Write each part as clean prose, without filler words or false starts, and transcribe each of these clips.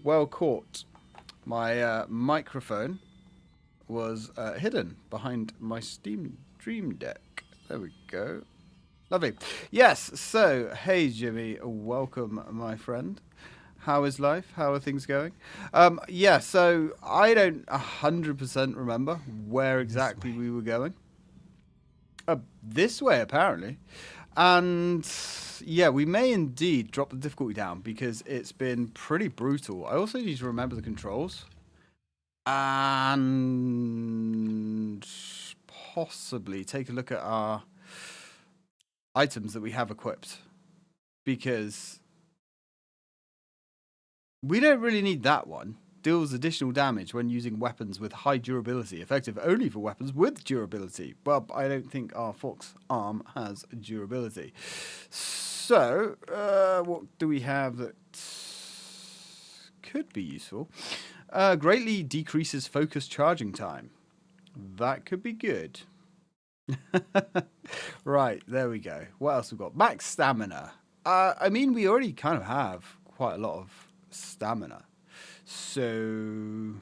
well caught. My microphone was hidden behind my Steam Dream Deck. There we go. Lovely. Yes, so, hey Jimmy, welcome my friend. How is life? How are things going? Yeah, so I don't 100% remember where exactly we were going. This way, apparently. And yeah, we may indeed drop the difficulty down because it's been pretty brutal. I also need to remember the controls. And possibly take a look at our items that we have equipped. Because we don't really need that one. Deals additional damage when using weapons with high durability. Effective only for weapons with durability. Well, I don't think our Fox arm has durability. So, what do we have that could be useful? Greatly decreases focus charging time. That could be good. Right, there we go. What else we got? Max stamina. I mean, we already kind of have quite a lot of stamina. So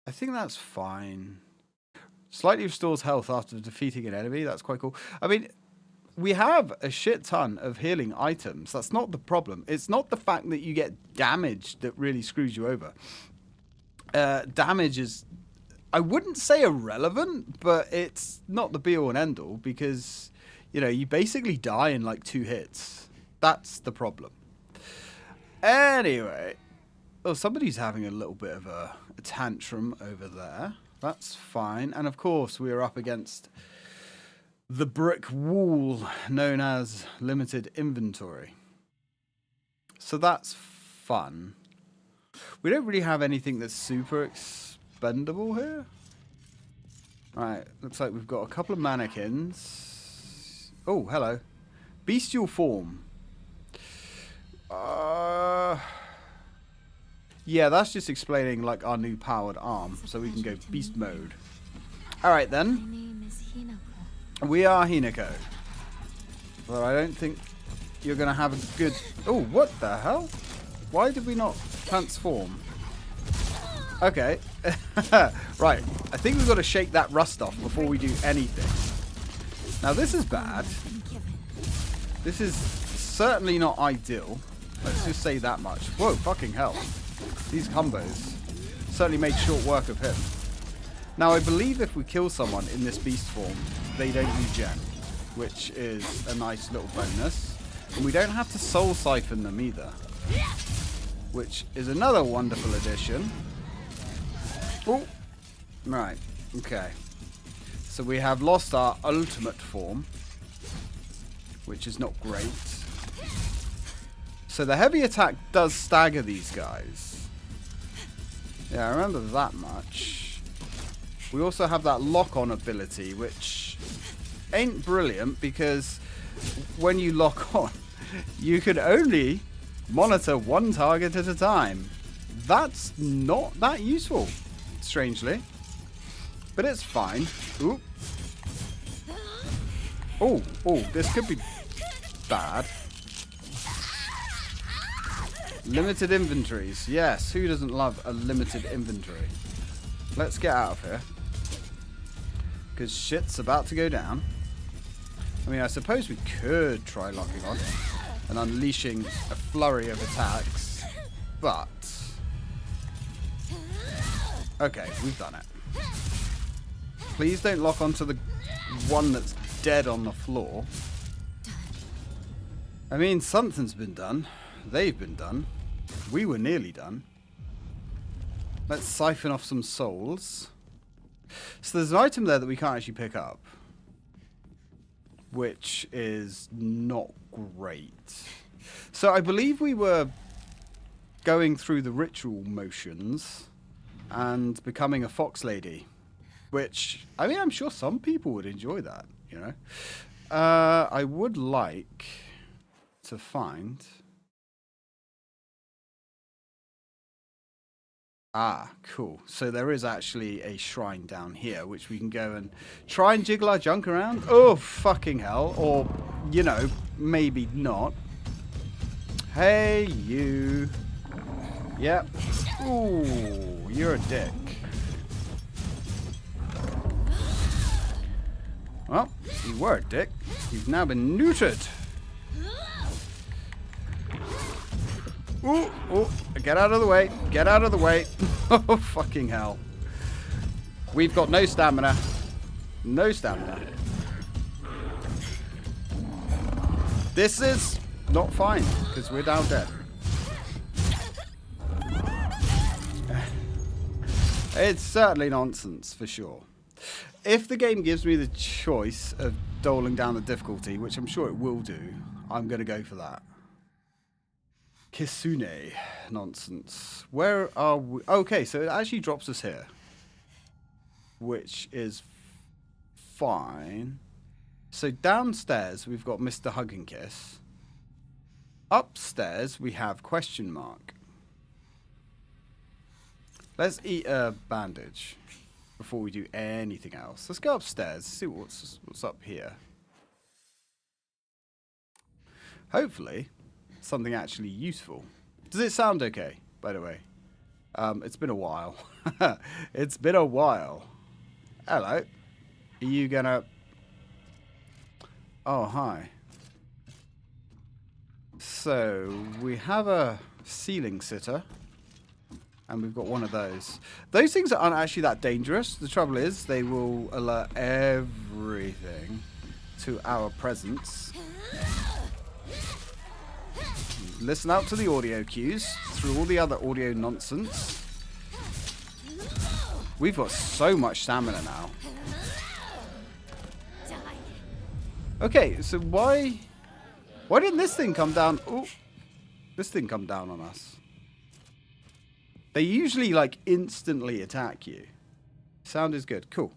I think that's fine. Slightly restores health after defeating an enemy. That's quite cool. I mean, we have a shit ton of healing items. That's not the problem. It's not the fact that you get damaged that really screws you over. Damage is, I wouldn't say irrelevant, but it's not the be-all and end-all because, you know, you basically die in like 2 hits. That's the problem. Anyway, oh, somebody's having a little bit of a tantrum over there. That's fine. And of course, we are up against the brick wall known as limited inventory. So that's fun. We don't really have anything that's super expendable here. Right, looks like we've got a couple of mannequins. Oh, hello. Bestial form. Yeah, that's just explaining like our new powered arm, so we can go beast mode. All right then. My name is Hinako. We are Hinako. Well, I don't think you're gonna have a good. Oh, what the hell? Why did we not transform? Okay. Right. I think we've got to shake that rust off before we do anything. Now this is bad. This is certainly not ideal. Let's just say that much. Whoa, fucking hell. These combos certainly made short work of him. Now, I believe if we kill someone in this beast form, they don't regen, which is a nice little bonus. And we don't have to soul siphon them either, which is another wonderful addition. Oh, right, okay. So we have lost our ultimate form, which is not great. So the heavy attack does stagger these guys. Yeah, I remember that much. We also have that lock-on ability, which ain't brilliant because when you lock on, you can only monitor one target at a time. That's not that useful, strangely. But it's fine. Ooh. Oh, this could be bad. Limited inventories. Yes, who doesn't love a limited inventory? Let's get out of here. Because shit's about to go down. I mean, I suppose we could try locking on and unleashing a flurry of attacks. But okay, we've done it. Please don't lock onto the one that's dead on the floor. I mean, something's been done. They've been done. We were nearly done. Let's siphon off some souls. So there's an item there that we can't actually pick up, which is not great. So I believe we were going through the ritual motions and becoming a fox lady, which, I mean, I'm sure some people would enjoy that, you know. I would like to find... Ah, cool. So there is actually a shrine down here, which we can go and try and jiggle our junk around. Oh, fucking hell. Or, you know, maybe not. Hey, you. Yep. Ooh, you're a dick. Well, you were a dick. You've now been neutered. Ooh, ooh, get out of the way. Get out of the way. Oh, fucking hell. We've got no stamina. No stamina. This is not fine, because we're down dead. It's certainly nonsense, for sure. If the game gives me the choice of doling down the difficulty, which I'm sure it will do, I'm going to go for that. Kisune nonsense. Where are we? Okay, so it actually drops us here, which is fine. So downstairs we've got Mr. Hug and Kiss. Upstairs we have question mark. Let's eat a bandage before we do anything else. Let's go upstairs, see what's up here. Hopefully something actually useful. Does it sound okay, by the way? It's been a while. It's been a while. Hello. Are you gonna... Oh, hi. So, we have a ceiling sitter. And we've got one of those. Those things aren't actually that dangerous. The trouble is, they will alert everything to our presence. Listen out to the audio cues through all the other audio nonsense. We've got so much stamina now. Okay, so why didn't this thing come down? Oh, this thing come down on us. They usually like instantly attack you. Sound is good. Cool.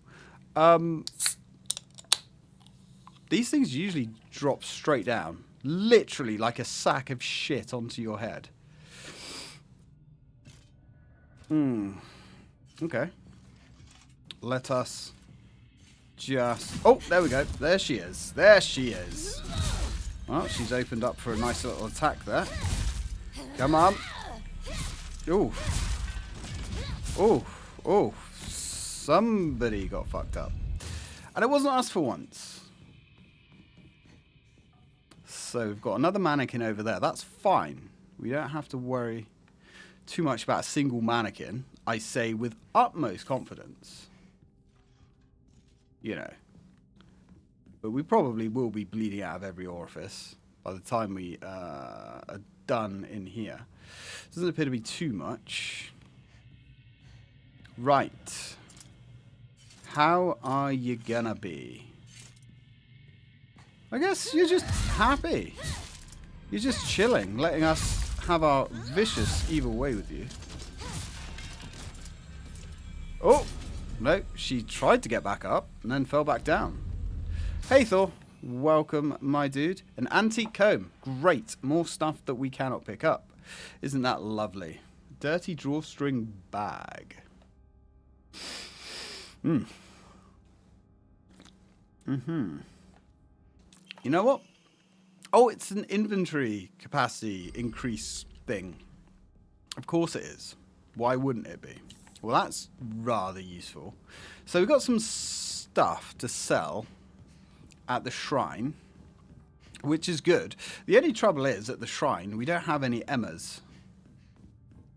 These things usually drop straight down. Literally like a sack of shit onto your head. Okay. Let us just... Oh, there we go. There she is. There she is. Well, she's opened up for a nice little attack there. Come on. Ooh. Ooh. Ooh. Somebody got fucked up. And it wasn't us for once. So we've got another mannequin over there. That's fine. We don't have to worry too much about a single mannequin. I say with utmost confidence. You know. But we probably will be bleeding out of every orifice by the time we are done in here. Doesn't appear to be too much. Right. How are you gonna be? I guess you're just happy. You're just chilling, letting us have our vicious, evil way with you. Oh! No, she tried to get back up and then fell back down. Hey Thor, welcome my dude. An antique comb. Great, more stuff that we cannot pick up. Isn't that lovely? Dirty drawstring bag. You know what? Oh, it's an inventory capacity increase thing. Of course it is. Why wouldn't it be? Well, that's rather useful. So we've got some stuff to sell at the shrine, which is good. The only trouble is, at the shrine, we don't have any Emmas.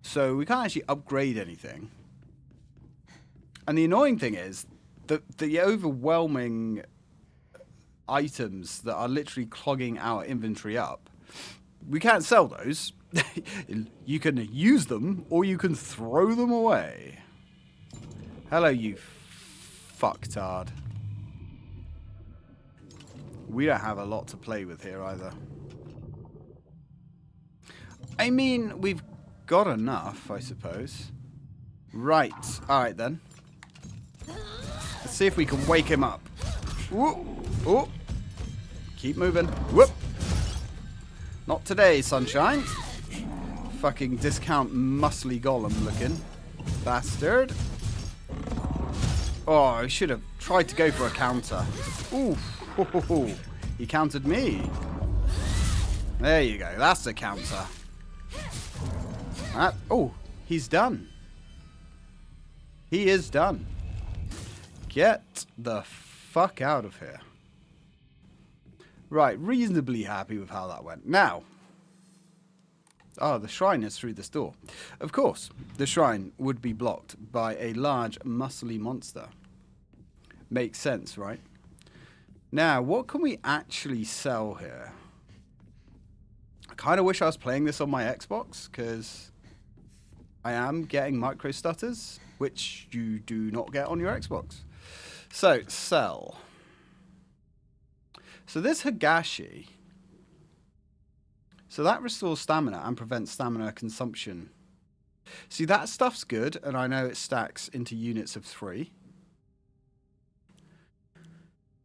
So we can't actually upgrade anything. And the annoying thing is that the overwhelming items that are literally clogging our inventory up, we can't sell those. You can use them, or you can throw them away. Hello, you fucktard. We don't have a lot to play with here either. I mean, we've got enough, I suppose. Right. Alright then. Let's see if we can wake him up. Whoop. Oh. Keep moving. Whoop. Not today, sunshine. Fucking discount muscly golem looking bastard. Oh, I should have tried to go for a counter. Ooh. He countered me. There you go. That's the counter. Oh, he's done. He is done. Get the fuck out of here. Right, reasonably happy with how that went. Now, the shrine is through this door. Of course, the shrine would be blocked by a large, muscly monster. Makes sense, right? Now, what can we actually sell here? I kind of wish I was playing this on my Xbox, because I am getting micro stutters, which you do not get on your Xbox. So, sell. So this Higashi, so that restores stamina and prevents stamina consumption. See, that stuff's good, and I know it stacks into units of 3.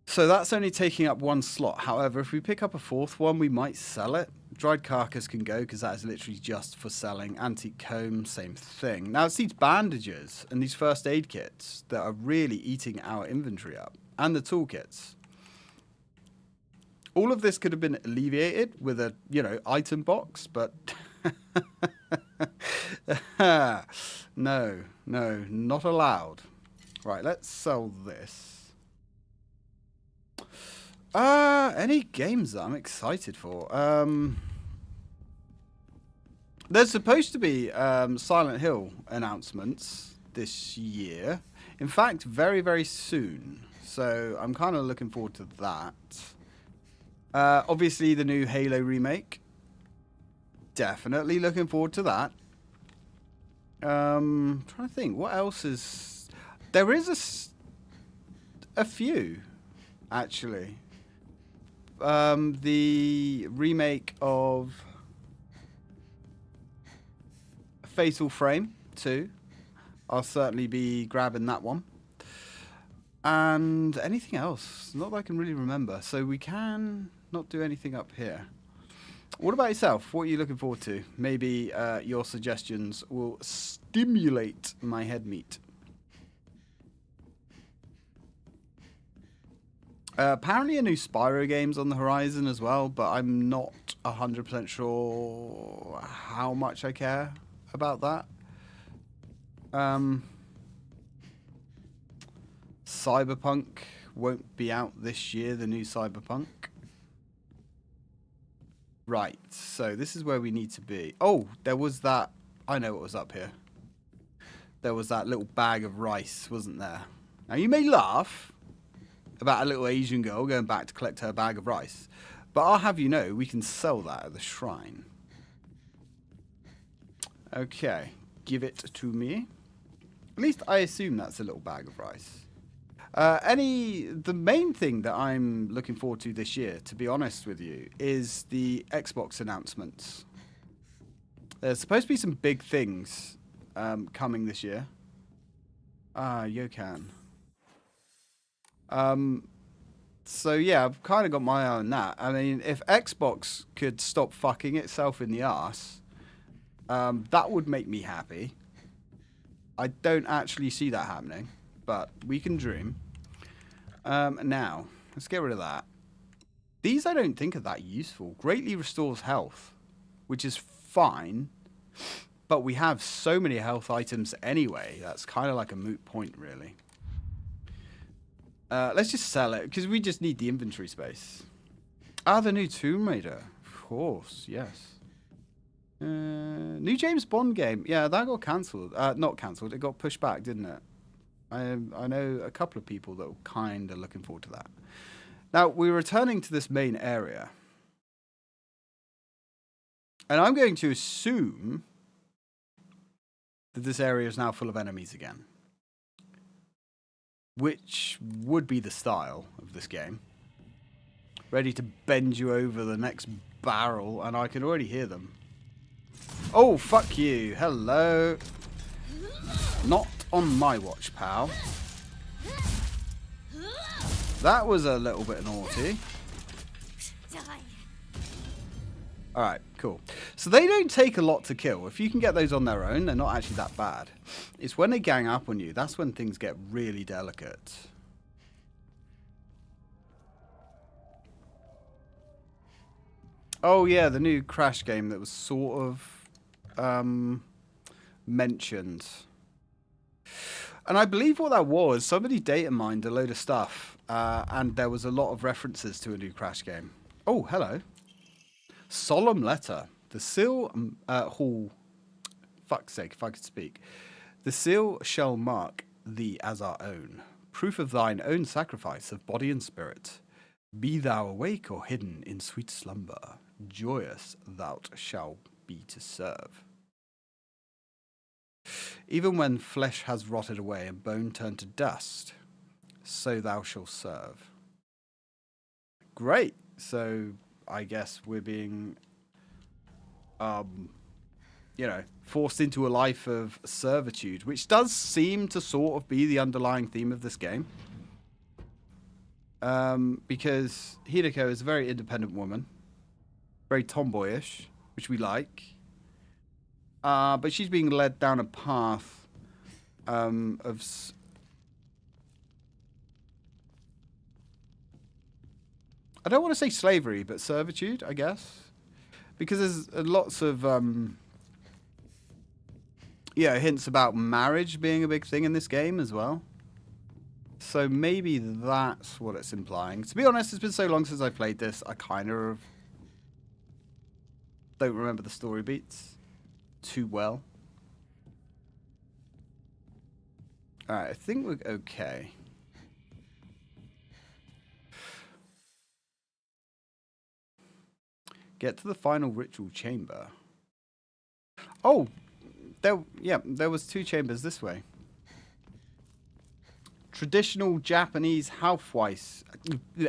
So that's only taking up 1 slot. However, if we pick up a 4th one, we might sell it. Dried carcass can go, because that is literally just for selling. Antique comb, same thing. Now, it's these bandages and these first aid kits that are really eating our inventory up. And the toolkits. All of this could have been alleviated with a, item box, but no, not allowed. Right, let's sell this. Any games that I'm excited for? There's supposed to be Silent Hill announcements this year. In fact, very, very soon. So I'm kind of looking forward to that. Obviously, the new Halo remake. Definitely looking forward to that. Trying to think, what else is... There is a few, actually. The remake of Fatal Frame 2. I'll certainly be grabbing that one. And anything else? Not that I can really remember. So we can not do anything up here. What about yourself? What are you looking forward to? Maybe your suggestions will stimulate my head meat. Apparently a new Spyro game's on the horizon as well, but I'm not 100% sure how much I care about that. Cyberpunk won't be out this year, the new Cyberpunk. Right, so this is where we need to be. Oh, there was that... I know what was up here. There was that little bag of rice, wasn't there? Now, you may laugh about a little Asian girl going back to collect her bag of rice, but I'll have you know, we can sell that at the shrine. Okay, give it to me. At least I assume that's a little bag of rice. The main thing that I'm looking forward to this year, to be honest with you, is the Xbox announcements. There's supposed to be some big things coming this year. Yokan. So yeah, I've kind of got my eye on that. I mean, if Xbox could stop fucking itself in the arse, that would make me happy. I don't actually see that happening, but we can dream. Now, let's get rid of that. These I don't think are that useful. Greatly restores health, which is fine, but we have so many health items anyway. That's kind of like a moot point, really. Let's just sell it, because we just need the inventory space. The new Tomb Raider. Of course, yes. New James Bond game. Yeah, that got cancelled. Not cancelled. It got pushed back, didn't it? I know a couple of people that were kind of looking forward to that. Now, we're returning to this main area. And I'm going to assume that this area is now full of enemies again. Which would be the style of this game. Ready to bend you over the next barrel, and I can already hear them. Oh, fuck you. Hello. Not on my watch, pal. That was a little bit naughty. Alright, cool. So they don't take a lot to kill. If you can get those on their own, they're not actually that bad. It's when they gang up on you, that's when things get really delicate. Oh yeah, the new Crash game that was sort of mentioned. And I believe what that was, somebody data mined a load of stuff, and there was a lot of references to a new Crash game. Oh, hello. Solemn letter. The seal hall. Fuck's sake, if I could speak. The seal shall mark thee as our own. Proof of thine own sacrifice of body and spirit. Be thou awake or hidden in sweet slumber. Joyous thou shalt be to serve. Even when flesh has rotted away and bone turned to dust, so thou shalt serve. Great. So I guess we're being, you know, forced into a life of servitude, which does seem to sort of be the underlying theme of this game. Because Hinako is a very independent woman, very tomboyish, which we like. But she's being led down a path of... I don't want to say slavery, but servitude, I guess. Because there's lots of... yeah, hints about marriage being a big thing in this game as well. So maybe that's what it's implying. To be honest, it's been so long since I played this, I kind of don't remember the story beats too well. Alright, I think we're okay. Get to the final ritual chamber. Oh! There was 2 chambers this way. Traditional Japanese housewife. Yeah,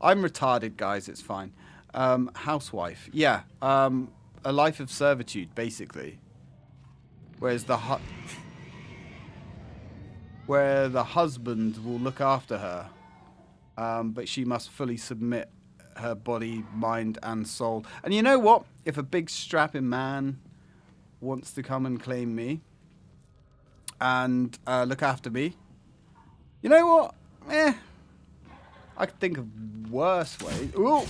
I'm retarded, guys. It's fine. Housewife. Yeah. A life of servitude, basically. Whereas where the husband will look after her, but she must fully submit her body, mind, and soul. And you know what? If a big strapping man wants to come and claim me and look after me, you know what? I could think of worse ways. Ooh,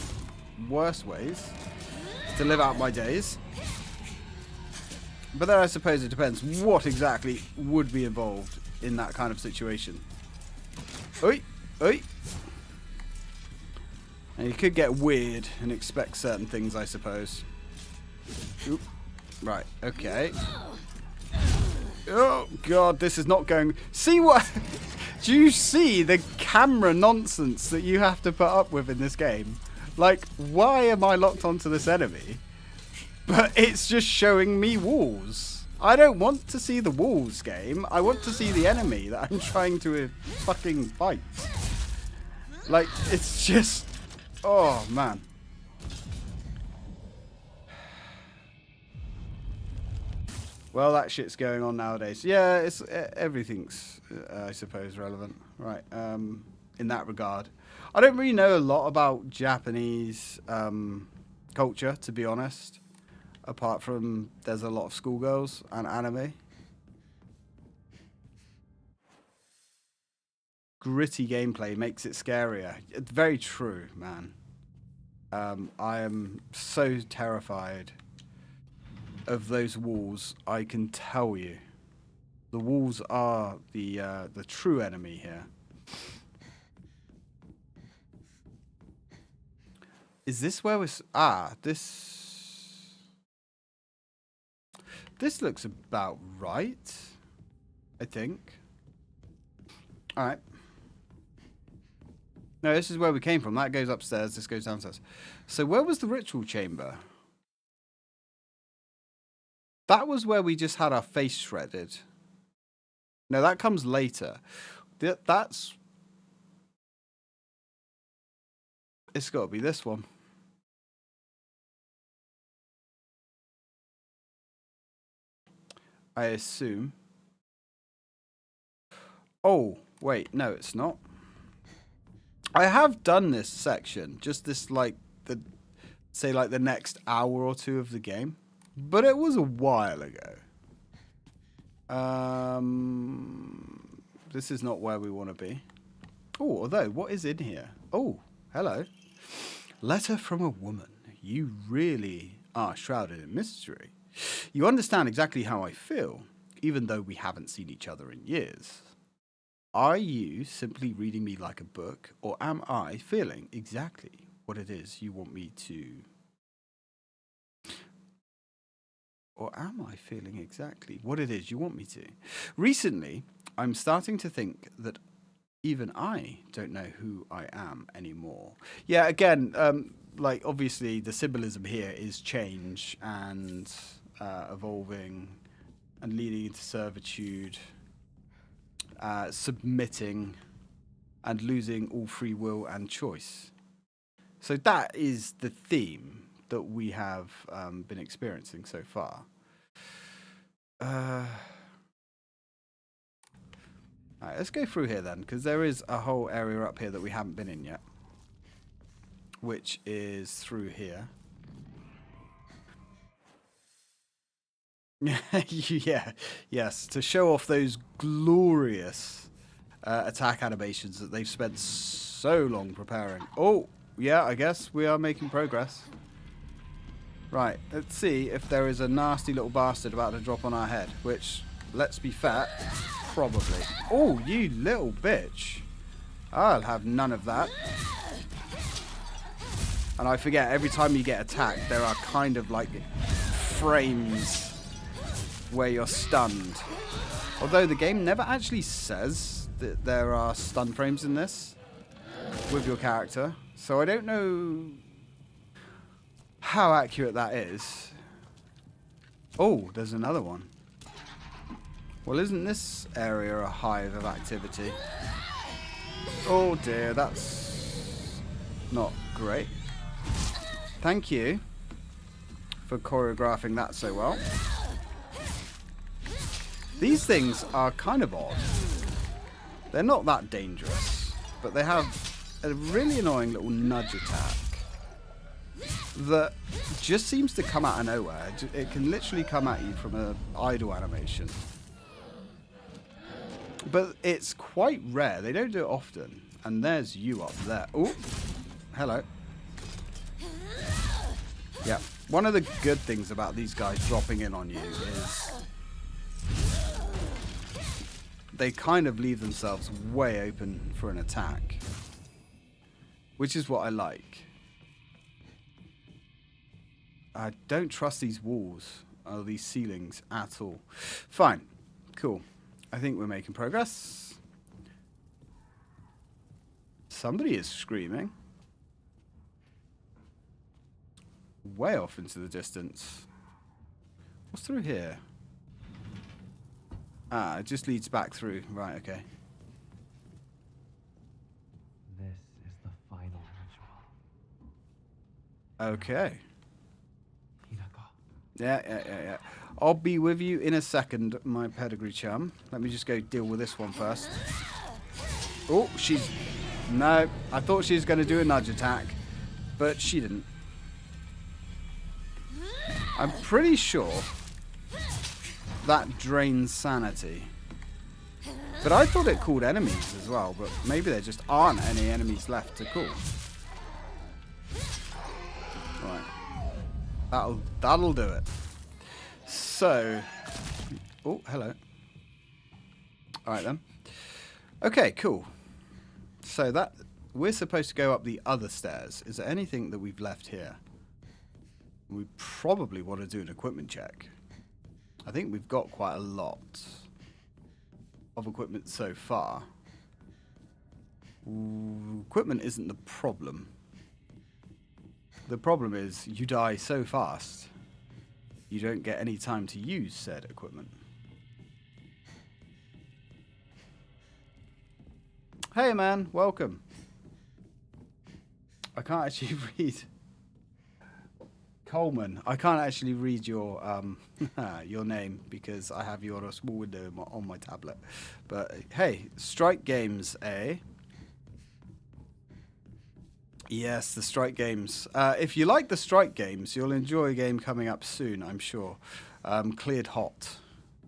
worse ways to live out my days. But then I suppose it depends what exactly would be involved in that kind of situation. Oi, oi. And you could get weird and expect certain things, I suppose. Oop. Right, okay. Oh, God, this is not going... See what... Do you see the camera nonsense that you have to put up with in this game? Like, why am I locked onto this enemy? But it's just showing me walls. I don't want to see the walls, game. I want to see the enemy that I'm trying to fucking fight. Like, it's just... Oh, man. Well, that shit's going on nowadays. Yeah, it's everything's, I suppose, relevant. Right, in that regard. I don't really know a lot about Japanese culture, to be honest. Apart from there's a lot of schoolgirls and anime. Gritty gameplay makes it scarier. It's very true, man. I am so terrified of those walls. I can tell you, the walls are the true enemy here. Is this where we're... Ah, this looks about right, I think. All right. No, this is where we came from. That goes upstairs. This goes downstairs. So where was the ritual chamber? That was where we just had our face shredded. No, that comes later. That's... It's got to be this one. I assume. Oh, wait. No, it's not. I have done this section. Just this, like, say, like, the next hour or 2 of the game. But it was a while ago. This is not where we want to be. Oh, although, what is in here? Oh, hello. Letter from a woman. You really are shrouded in mystery. You understand exactly how I feel, even though we haven't seen each other in years. Are you simply reading me like a book, or am I feeling exactly what it is you want me to... Or am I feeling exactly what it is you want me to? Recently, I'm starting to think that even I don't know who I am anymore. Yeah, again, like, obviously the symbolism here is change and evolving and leading into servitude, submitting and losing all free will and choice. So that is the theme that we have been experiencing so far. Alright, let's go through here then, because there is a whole area up here that we haven't been in yet, which is through here. Yeah, yes, to show off those glorious attack animations that they've spent so long preparing. Oh, yeah, I guess we are making progress. Right, let's see if there is a nasty little bastard about to drop on our head, which, let's be fair, probably. Oh, you little bitch. I'll have none of that. And I forget, every time you get attacked, there are kind of like frames where you're stunned. Although the game never actually says that there are stun frames in this with your character. So I don't know how accurate that is. Oh, there's another one. Well, isn't this area a hive of activity? Oh dear, that's not great. Thank you for choreographing that so well. These things are kind of odd. They're not that dangerous, but they have a really annoying little nudge attack that just seems to come out of nowhere. It can literally come at you from an idle animation. But it's quite rare. They don't do it often. And there's you up there. Oh, hello. Yeah. One of the good things about these guys dropping in on you is they kind of leave themselves way open for an attack, which is what I like. I don't trust these walls or these ceilings at all. Fine. Cool. I think we're making progress. Somebody is screaming. Way off into the distance. What's through here? Ah, it just leads back through. Right, okay. This is the final ritual. Okay. Hinako. Yeah. I'll be with you in a second, my pedigree chum. Let me just go deal with this one first. Oh, she's... No, I thought she was going to do a nudge attack, but she didn't. I'm pretty sure that drains sanity. But I thought it called enemies as well, but maybe there just aren't any enemies left to call. Right. That'll do it. So, oh, hello. All right then. Okay, cool. So that we're supposed to go up the other stairs. Is there anything that we've left here? We probably want to do an equipment check. I think we've got quite a lot of equipment so far. Ooh, equipment isn't the problem. The problem is you die so fast, you don't get any time to use said equipment. Hey man, welcome. I can't actually read. Coleman, I can't actually read your your name because I have you on a small window on my tablet. But hey, Strike Games, eh? Yes, the Strike Games. If you like the Strike Games, you'll enjoy a game coming up soon, I'm sure. Cleared Hot.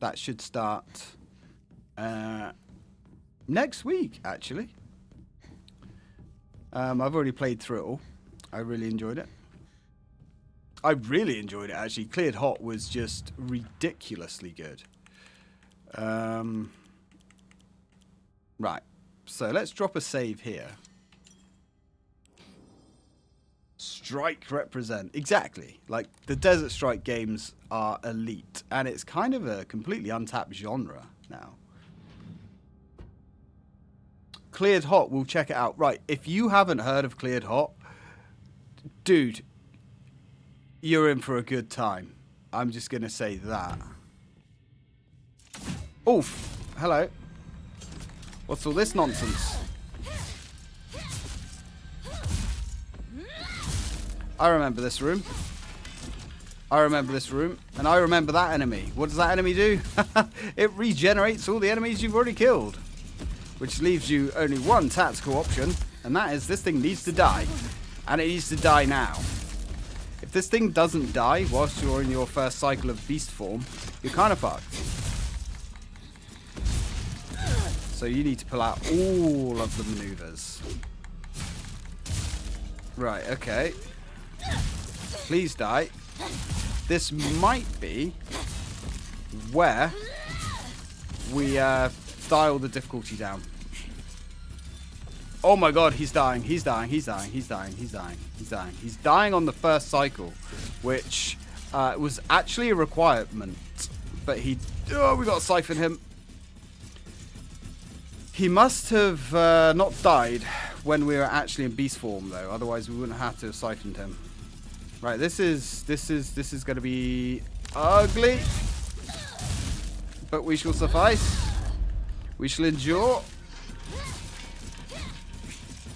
That should start next week, actually. I've already played through it all. I really enjoyed it. I really enjoyed it, actually. Cleared Hot was just ridiculously good. Right. So let's drop a save here. Strike represent. Exactly. Like, the Desert Strike games are elite. And it's kind of a completely untapped genre now. Cleared Hot, we'll check it out. Right, if you haven't heard of Cleared Hot, dude, you're in for a good time. I'm just going to say that. Oof. Hello. What's all this nonsense? I remember this room. I remember this room. And I remember that enemy. What does that enemy do? It regenerates all the enemies you've already killed. Which leaves you only one tactical option. And that is this thing needs to die. And it needs to die now. If this thing doesn't die whilst you're in your first cycle of beast form, you're kind of fucked. So you need to pull out all of the maneuvers. Right, okay. Please die. This might be where we dial the difficulty down. Oh my god, he's dying, he's dying, he's dying, he's dying, he's dying, he's dying. He's dying on the first cycle, which was actually a requirement. But he... Oh, we got to siphon him. He must have not died when we were actually in beast form, though. Otherwise, we wouldn't have to have siphoned him. Right, this is going to be ugly, but we shall suffice. We shall endure.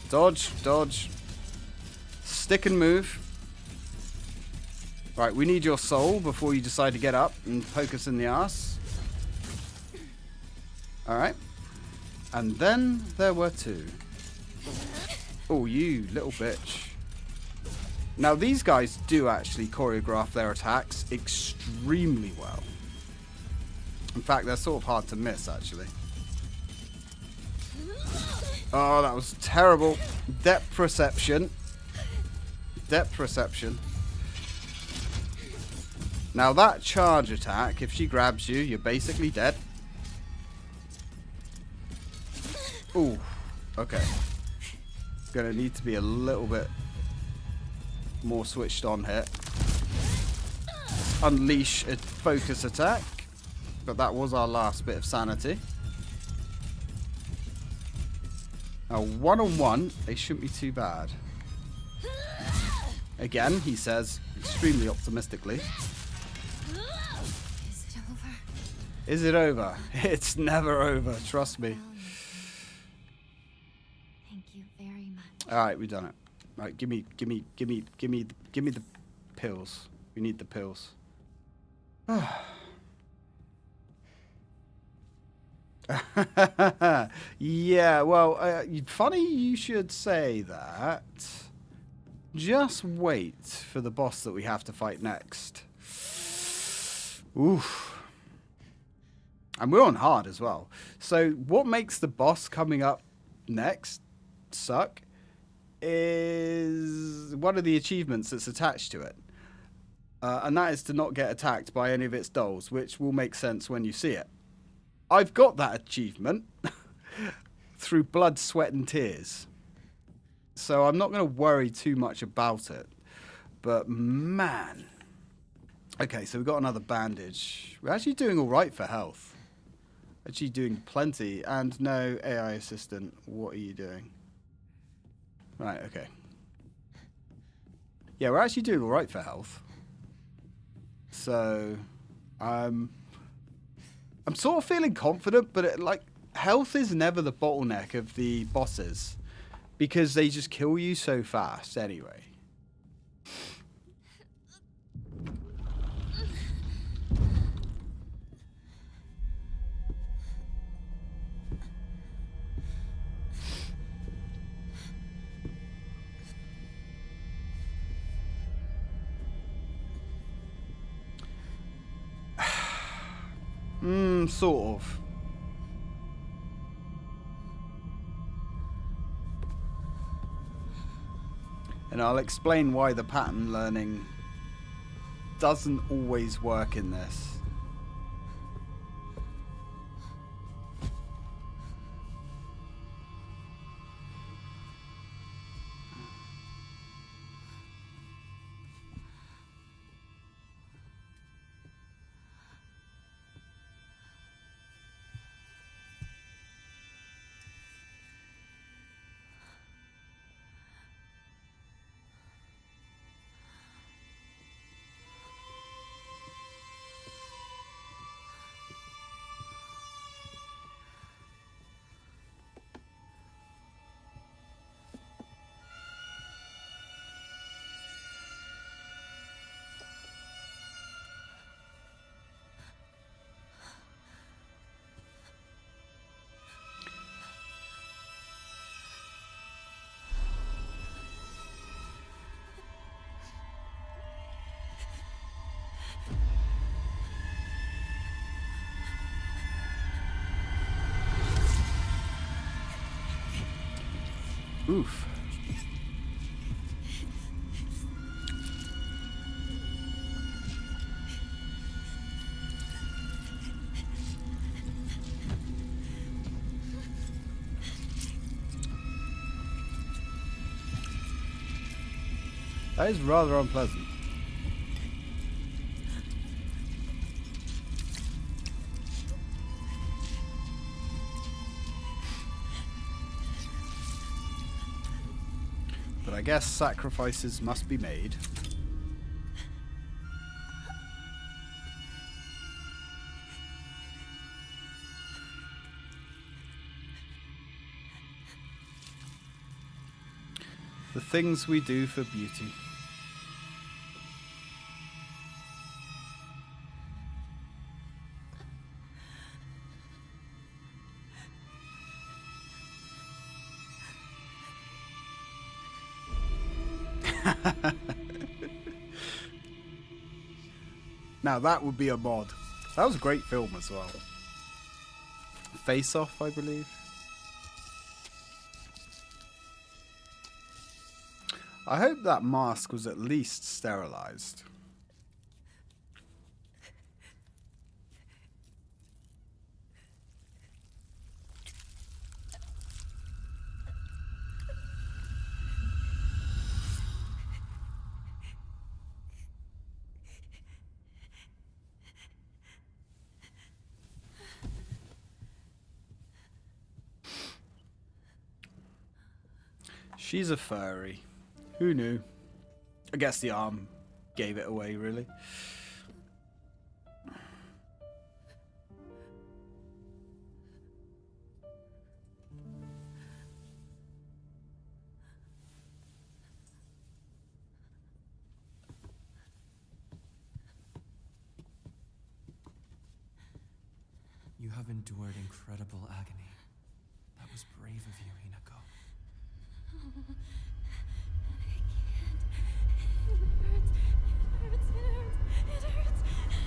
Dodge, dodge. Stick and move. Right, we need your soul before you decide to get up and poke us in the ass. Alright. And then there were two. Oh, you little bitch. Now, these guys do actually choreograph their attacks extremely well. In fact, they're sort of hard to miss, actually. Oh, that was terrible. Depth perception. Depth perception. Now, that charge attack, if she grabs you, you're basically dead. Ooh, okay. Gonna need to be a little bit more switched on here. Unleash a focus attack. But that was our last bit of sanity. Now, one-on-one, they shouldn't be too bad. Again, he says, extremely optimistically. Is it over? Is it over? It's never over, trust me. Thank you very much. Alright, we've done it. Right, give me the pills. We need the pills. Yeah, well, funny you should say that. Just wait for the boss that we have to fight next. Oof. And we're on hard as well. So what makes the boss coming up next suck is one of the achievements that's attached to it. And that is to not get attacked by any of its dolls, which will make sense when you see it. I've got that achievement through blood, sweat, and tears. So I'm not going to worry too much about it. But man. Okay, so we've got another bandage. We're actually doing all right for health. Actually doing plenty. And no, AI assistant, what are you doing? Right, okay. Yeah, we're actually doing all right for health. So, I'm sort of feeling confident, but health is never the bottleneck of the bosses because they just kill you so fast anyway. Sort of. And I'll explain why the pattern learning doesn't always work in this. Oof. That is rather unpleasant. But I guess sacrifices must be made. The things we do for beauty. Now that would be a mod. That was a great film as well. Face Off, I believe. I hope that mask was at least sterilized. She's a furry. Who knew? I guess the arm gave it away, really. You have endured incredible agony. That was brave of you, Hinako.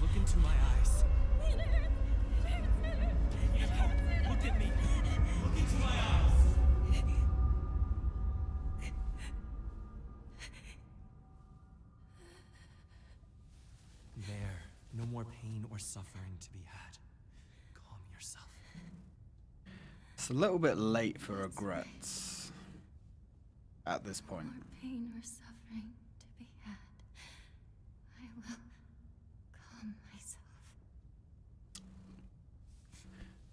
Look into my eyes. Look at me. Look into my eyes. There. No more pain or suffering to be had. Calm yourself. It's a little bit late for regrets at this point. More pain or suffering to be had. I will calm myself.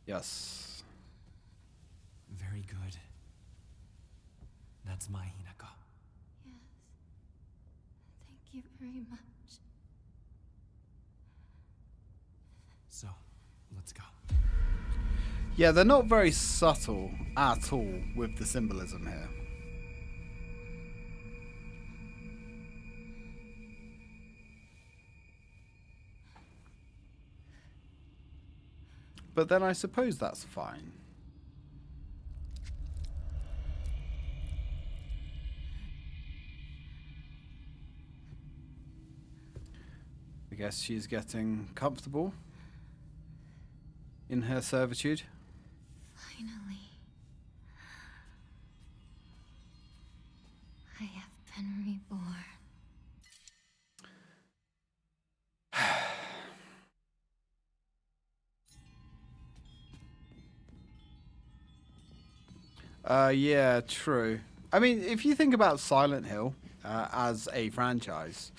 Yes. Very good. That's my Hinako. Yes. Thank you very much. So, let's go. Yeah, they're not very subtle at all with the symbolism here. But then I suppose that's fine. I guess she's getting comfortable in her servitude. Finally. I have been Yeah, true. I mean, if you think about Silent Hill as a franchise,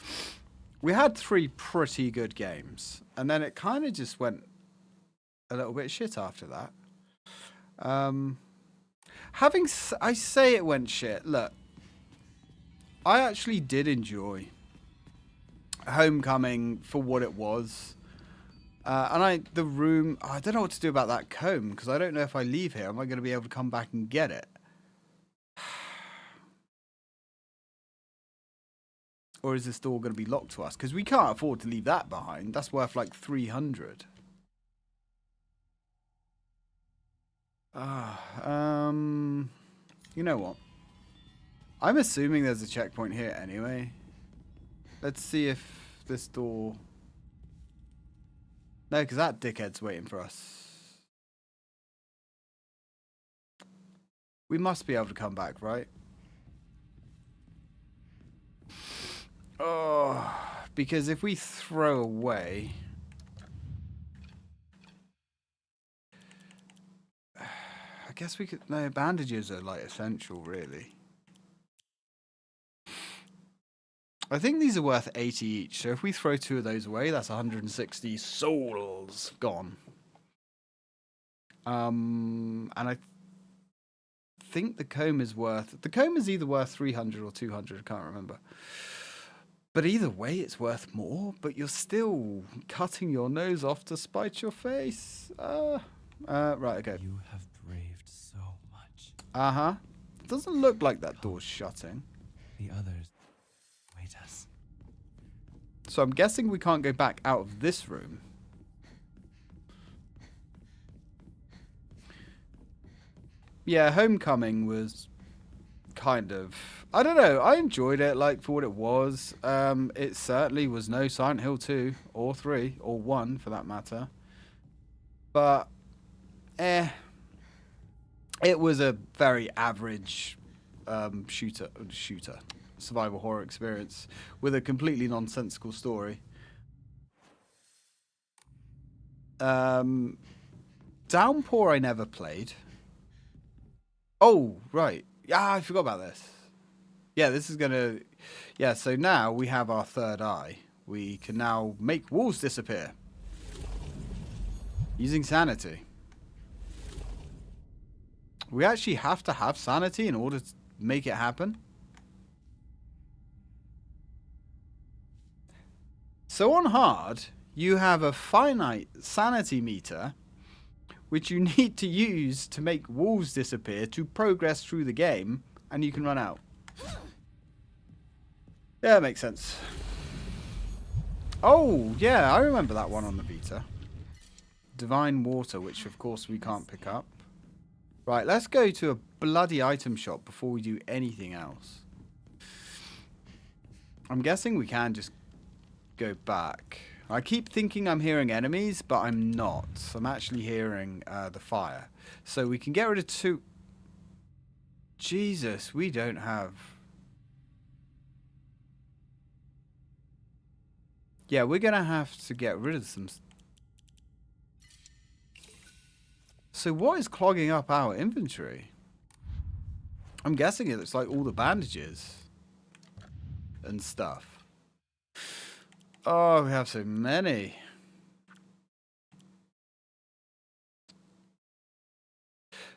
we had 3 pretty good games, and then it kind of just went a little bit shit after that. I say it went shit. Look, I actually did enjoy Homecoming for what it was. And I don't know what to do about that comb, because I don't know if I leave here, am I going to be able to come back and get it? Or is this door going to be locked to us? Because we can't afford to leave that behind. That's worth like 300. You know what? I'm assuming there's a checkpoint here anyway. Let's see if this door... No, because that dickhead's waiting for us. We must be able to come back, right? Oh, because if we throw away... I guess we could... No, bandages are like essential, really. I think these are worth 80 each, so if we throw 2 of those away, that's 160 souls gone. And I think the comb is worth... The comb is either worth 300 or 200, I can't remember. But either way, it's worth more, but you're still cutting your nose off to spite your face. Right, okay. You have braved so much. Uh-huh. It doesn't look like that door's shutting. The others wait us. So I'm guessing we can't go back out of this room. Yeah, Homecoming was kind of... I don't know. I enjoyed it, like, for what it was. It certainly was no Silent Hill 2 or 3 or 1 for that matter. But, it was a very average shooter survival horror experience with a completely nonsensical story. Downpour I never played. Oh, right. Yeah, I forgot about this. Yeah, this is gonna... Yeah, so now we have our third eye. We can now make walls disappear. Using sanity. We actually have to have sanity in order to make it happen. So on hard, you have a finite sanity meter, which you need to use to make walls disappear to progress through the game, and you can run out. Yeah, that makes sense. Oh, yeah, I remember that one on the Vita. Divine Water, which of course we can't pick up. Right, let's go to a bloody item shop before we do anything else. I'm guessing we can just go back. I keep thinking I'm hearing enemies, but I'm not. I'm actually hearing the fire. So we can get rid of 2... Jesus, we don't have... Yeah, we're going to have to get rid of some... So what is clogging up our inventory? I'm guessing it's like all the bandages and stuff. Oh, we have so many.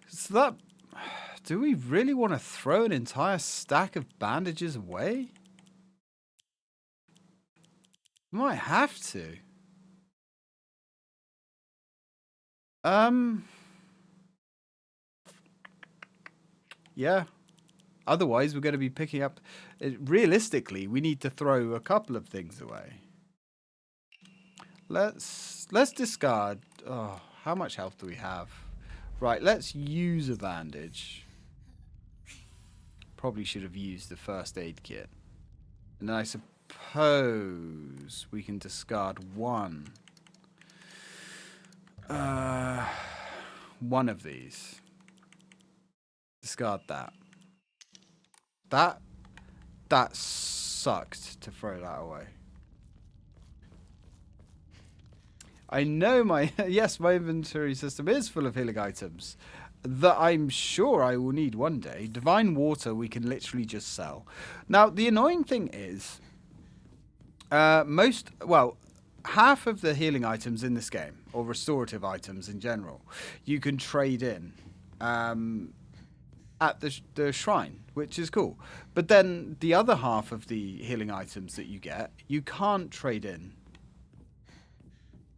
So that... Do we really want to throw an entire stack of bandages away? We might have to. Yeah. Otherwise, we're going to be picking up... Realistically, we need to throw a couple of things away. Let's discard... Oh, how much health do we have? Right, let's use a bandage. Probably should have used the first aid kit. And then I suppose we can discard one. One of these. Discard that. That sucked to throw that away. I know my... Yes, my inventory system is full of healing items. that I'm sure I will need one day. Divine Water we can literally just sell. Now, the annoying thing is, half of the healing items in this game, or restorative items in general, you can trade in at the shrine, which is cool. But then the other half of the healing items that you get, you can't trade in.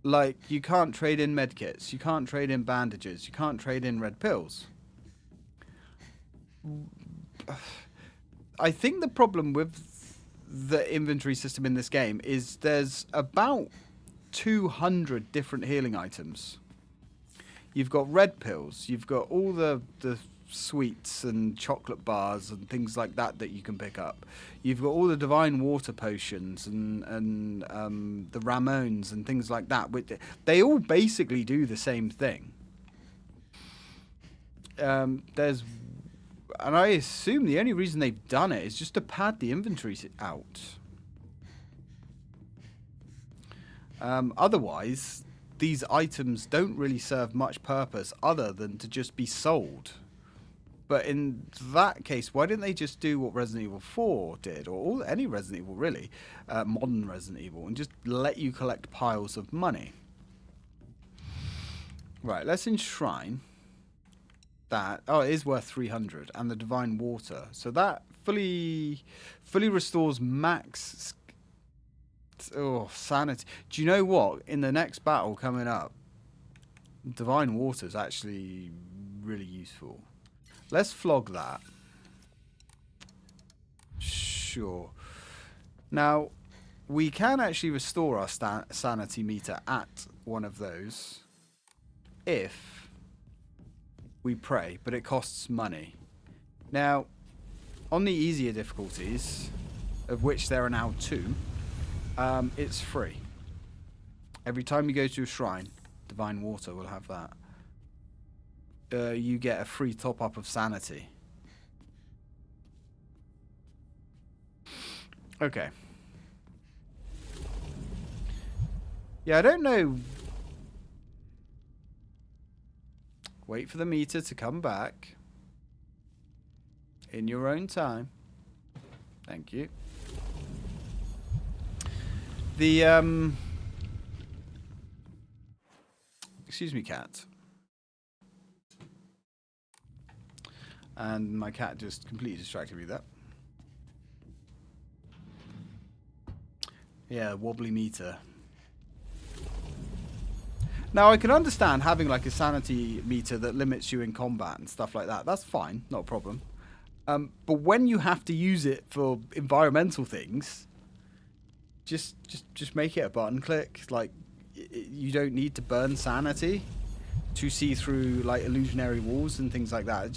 Like, you can't trade in medkits, you can't trade in bandages, you can't trade in red pills. I think the problem with the inventory system in this game is there's about 200 different healing items. You've got red pills, you've got all the sweets and chocolate bars and things like that that you can pick up. You've got all the divine water potions and the Ramones and things like that. They all basically do the same thing. And I assume the only reason they've done it is just to pad the inventory out. Otherwise, these items don't really serve much purpose other than to just be sold. But in that case, why didn't they just do what Resident Evil 4 did, or any Resident Evil really, modern Resident Evil, and just let you collect piles of money? Right, let's enshrine that. Oh, it is worth 300, and the Divine Water. So that fully restores max sanity. Do you know what? In the next battle coming up, Divine Water is actually really useful. Let's flog that. Sure. Now, we can actually restore our sanity meter at one of those if we pray, but it costs money. Now, on the easier difficulties, of which there are now 2, it's free. Every time you go to a shrine, Divine Water will have that. You get a free top-up of sanity. Okay. Yeah, I don't know. Wait for the meter to come back. In your own time. Thank you. The, excuse me, cat. And my cat just completely distracted me there. Yeah, wobbly meter. Now, I can understand having like a sanity meter that limits you in combat and stuff like that. That's fine, not a problem. But when you have to use it for environmental things, just make it a button click. Like, you don't need to burn sanity to see through like illusionary walls and things like that. It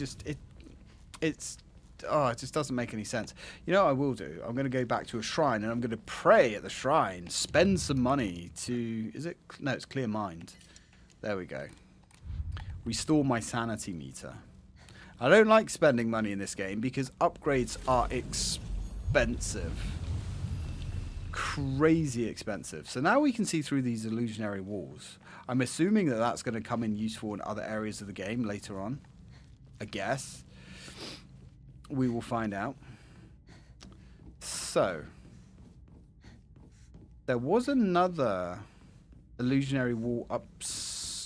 just doesn't make any sense. You know what I will do? I'm going to go back to a shrine and I'm going to pray at the shrine. Spend some money to... Is it... No, it's clear mind. There we go. Restore my sanity meter. I don't like spending money in this game because upgrades are expensive. Crazy expensive. So now we can see through these illusionary walls. I'm assuming that that's going to come in useful in other areas of the game later on. I guess. We will find out. So, there was another illusionary wall upstairs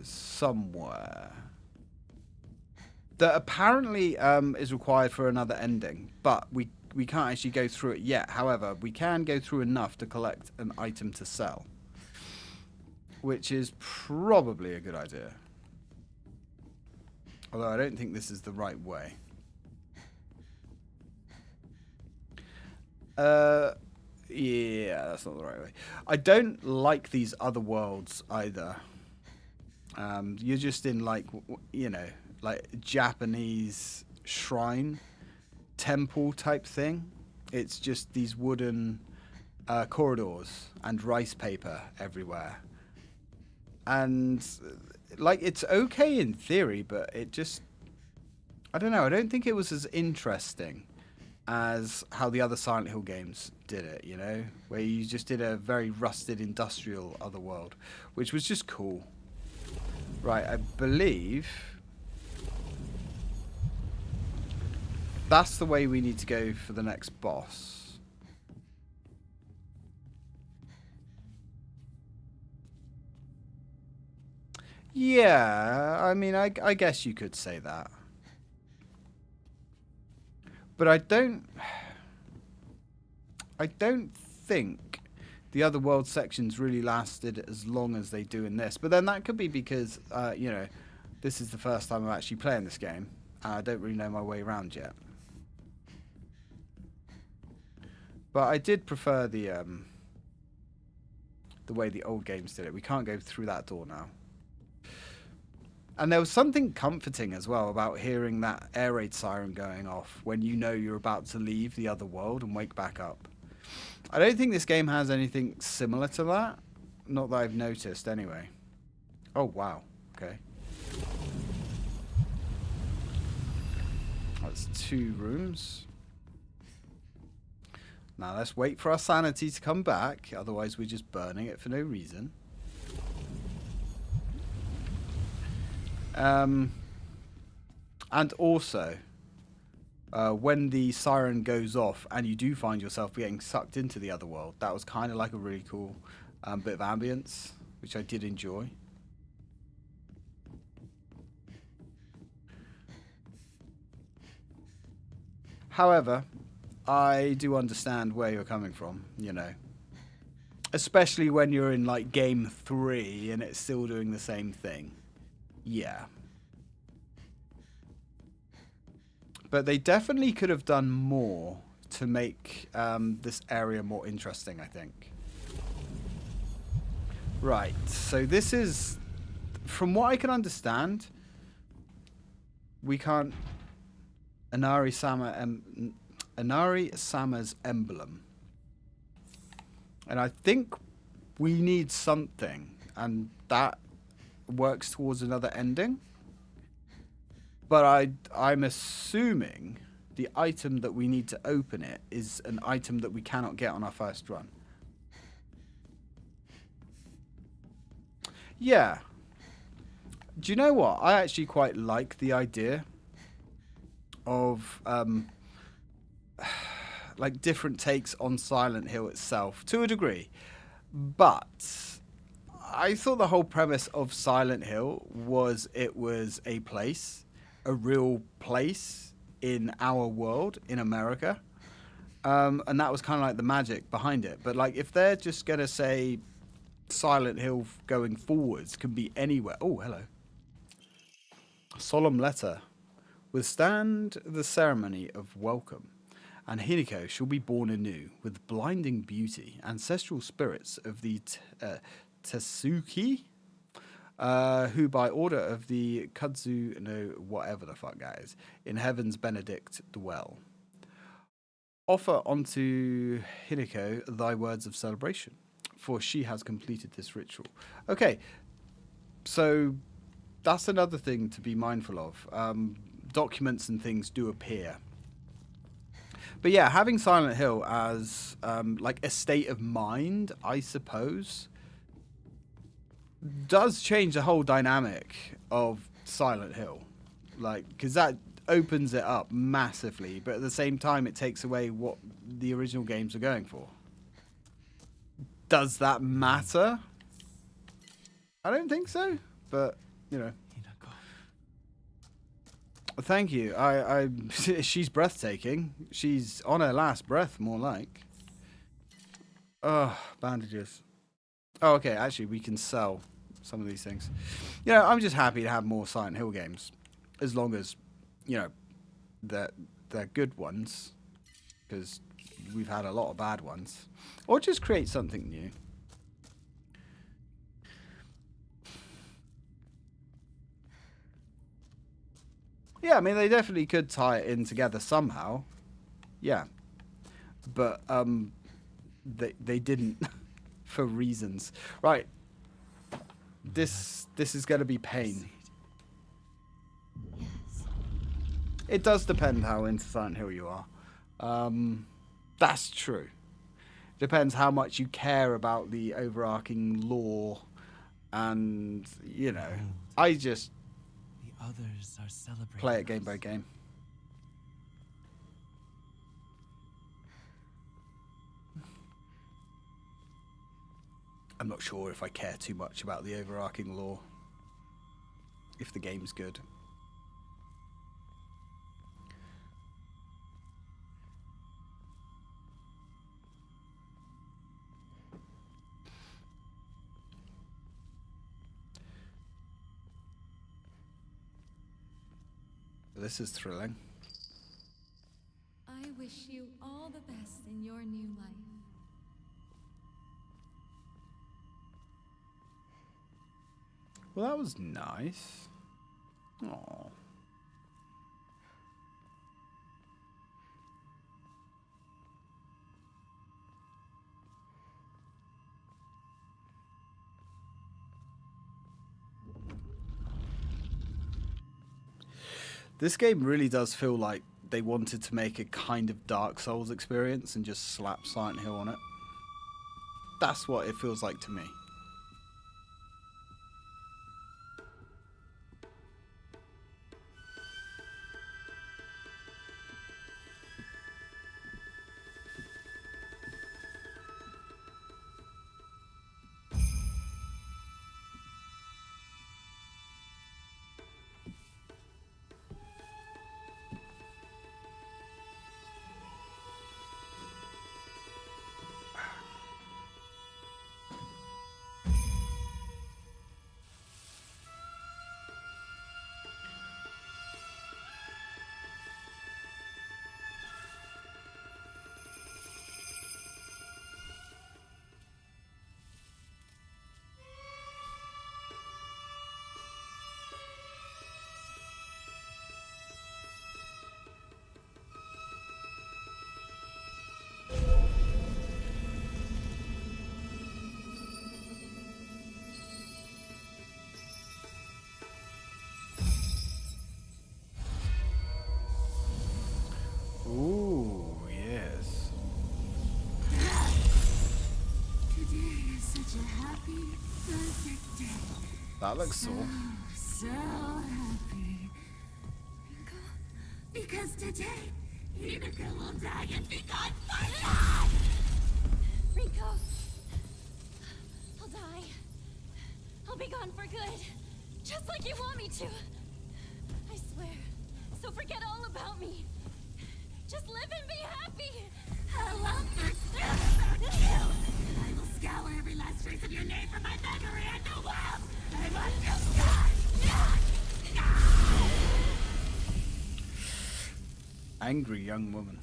somewhere that apparently is required for another ending, but we can't actually go through it yet. However, we can go through enough to collect an item to sell, which is probably a good idea. Although I don't think this is the right way. Yeah, that's not the right way. I don't like these other worlds either. You're just in like, you know, like Japanese shrine temple type thing. It's just these wooden corridors and rice paper everywhere. And like, it's okay in theory, but it just, I don't know. I don't think it was as interesting as how the other Silent Hill games did it, you know, where you just did a very rusted industrial otherworld, which was just cool. Right, I believe that's the way we need to go for the next boss. Yeah, I mean, I guess you could say that. But I don't think the other world sections really lasted as long as they do in this. But then that could be because, you know, this is the first time I'm actually playing this game. And I don't really know my way around yet. But I did prefer the way the old games did it. We can't go through that door now. And there was something comforting as well about hearing that air raid siren going off when you know you're about to leave the other world and wake back up. I don't think this game has anything similar to that. Not that I've noticed anyway. Oh, wow. Okay. That's 2 rooms. Now let's wait for our sanity to come back. Otherwise we're just burning it for no reason. And also, when the siren goes off and you do find yourself getting sucked into the other world, that was kind of like a really cool bit of ambience, which I did enjoy. However, I do understand where you're coming from, you know. Especially when you're in like game 3 and it's still doing the same thing. Yeah. But they definitely could have done more to make this area more interesting, I think. Right, so this is, from what I can understand, we can't... Inari-sama's emblem. And I think we need something, and that works towards another ending. But I'm assuming the item that we need to open it is an item that we cannot get on our first run. Yeah. Do you know what? I actually quite like the idea of like different takes on Silent Hill itself to a degree. But I thought the whole premise of Silent Hill was it was a place, a real place in our world, in America. And that was kind of like the magic behind it. But like if they're just going to say Silent Hill going forwards can be anywhere. Oh, hello. Solemn letter. Withstand the ceremony of welcome, and Hinako shall be born anew with blinding beauty, ancestral spirits of the Tetsuki, who by order of the Kudzu no whatever the fuck guys in heaven's benedict dwell. Offer unto Hinako thy words of celebration, for she has completed this ritual. Okay, so that's another thing to be mindful of. Documents and things do appear. But yeah, having Silent Hill as like a state of mind, I suppose, does change the whole dynamic of Silent Hill. Like, because that opens it up massively, but at the same time it takes away what the original games are going for. Does that matter? I don't think so, but you know. Thank you. She's breathtaking. She's on her last breath, more like. Oh, bandages. Oh, okay. Actually, we can sell some of these things. You know, I'm just happy to have more Silent Hill games, as long as, you know, they're good ones, because we've had a lot of bad ones, or just create something new. Yeah, I mean, they definitely could tie it in together somehow. Yeah. But they didn't for reasons. Right. This is going to be pain. Yes. It does depend how into Silent Hill you are. That's true. Depends how much you care about the overarching lore and, you know, I just The others are celebrating. play it game by game. I'm not sure if I care too much about the overarching lore. If the game's good. This is thrilling. I wish you all the best in your new life. Well, that was nice. Aww. This game really does feel like they wanted to make a kind of Dark Souls experience and just slap Silent Hill on it. That's what it feels like to me. Ooh, yes. Today is such a happy, perfect day. That looks sore. So happy. Because today, Hinako will die and be gone for life! Rico! I'll die. I'll be gone for good. Just like you want me to. I swear. So forget all about me. Just live and be happy! I won't pursue you! I will scour every last trace of your name from my memory and the world! I want you gone! Angry young woman.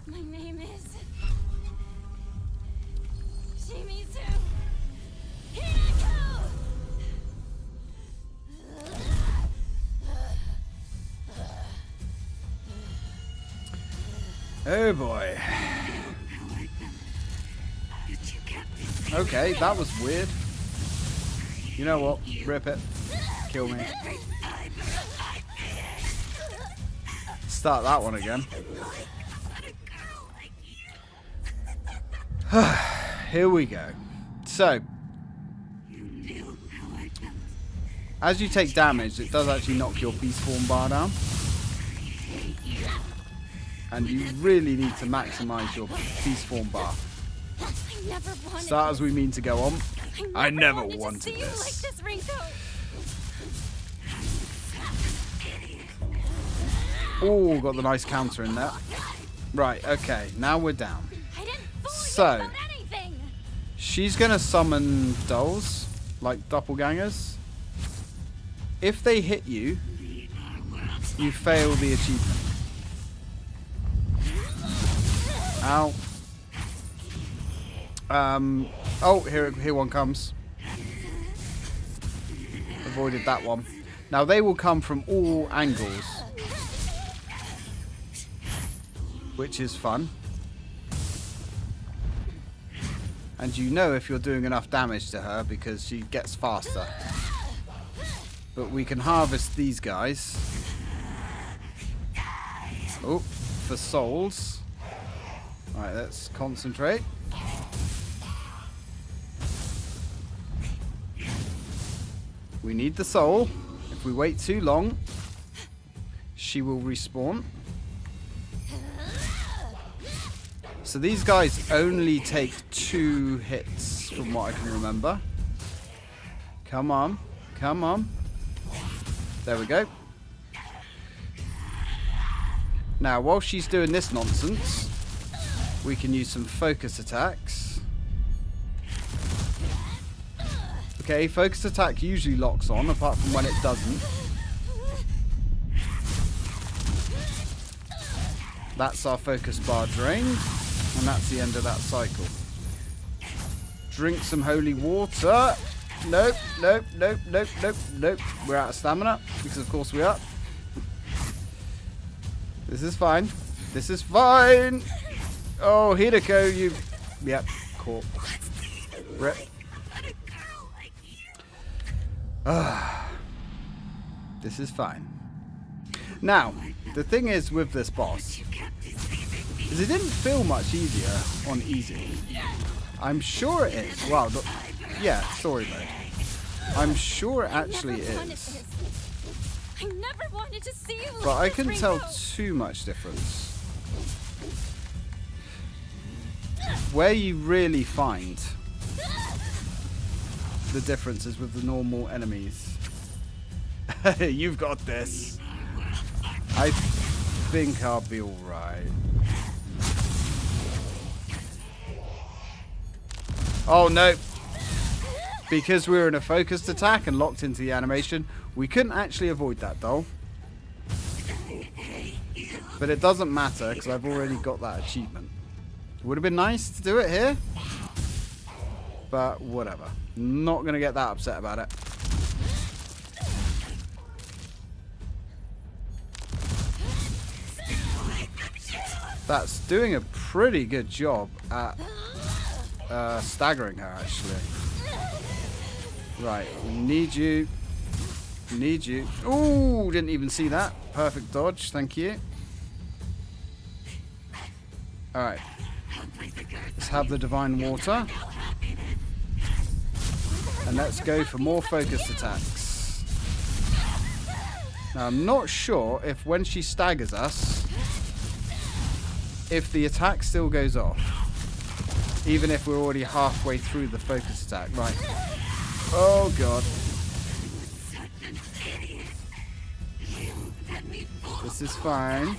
My name is... Shimizu! Hinako! Oh boy. Okay, that was weird. You know what? Rip it. Kill me. Start that one again. Here we go. So, as you take damage, it does actually knock your beast form bar down. And you really need to maximize your beast form bar. I never wanted Start as we mean to go on. I never wanted wanted to see you like this. this, Rinko. Oh, got the nice counter in there. Right, okay, now we're down. I didn't fool So, you about anything. she's gonna summon dolls, like doppelgangers. If they hit you, you fail the achievement. Ow. Oh, here one comes. Avoided that one. Now they will come from all angles, which is fun. And you know if you're doing enough damage to her because she gets faster. But we can harvest these guys. Oh, for souls. Alright, let's concentrate. We need the soul. If we wait too long, she will respawn. So these guys only take 2 hits from what I can remember. Come on. Come on. There we go. Now, while she's doing this nonsense, we can use some focus attacks. Okay, focus attack usually locks on, apart from when it doesn't. That's our focus bar drained, and that's the end of that cycle. Drink some holy water. Nope, nope, nope, nope, nope, nope. We're out of stamina, because of course we are. This is fine. This is fine. Oh, Hinako, you... Yep, caught. Rip. This is fine. Now, the thing is with this boss, is it didn't feel much easier on easy. I'm sure it is. Well, yeah, story mode. I'm sure it actually is. I never wanted to see you like But I this, couldn't tell Ringo. too much difference. Where you really find the differences with the normal enemies. You've got this. I think I'll be alright. Oh no. Because we were in a focused attack and locked into the animation, we couldn't actually avoid that, doll. But it doesn't matter because I've already got that achievement. It would have been nice to do it here. But whatever. Not going to get that upset about it. That's doing a pretty good job at staggering her, actually. Right, we need you. Need you. Ooh, didn't even see that. Perfect dodge, thank you. Alright. Let's have the divine water. And let's go for more focused attacks. Now, I'm not sure if when she staggers us, if the attack still goes off. Even if we're already halfway through the focus attack. Right. Oh, God. This is fine.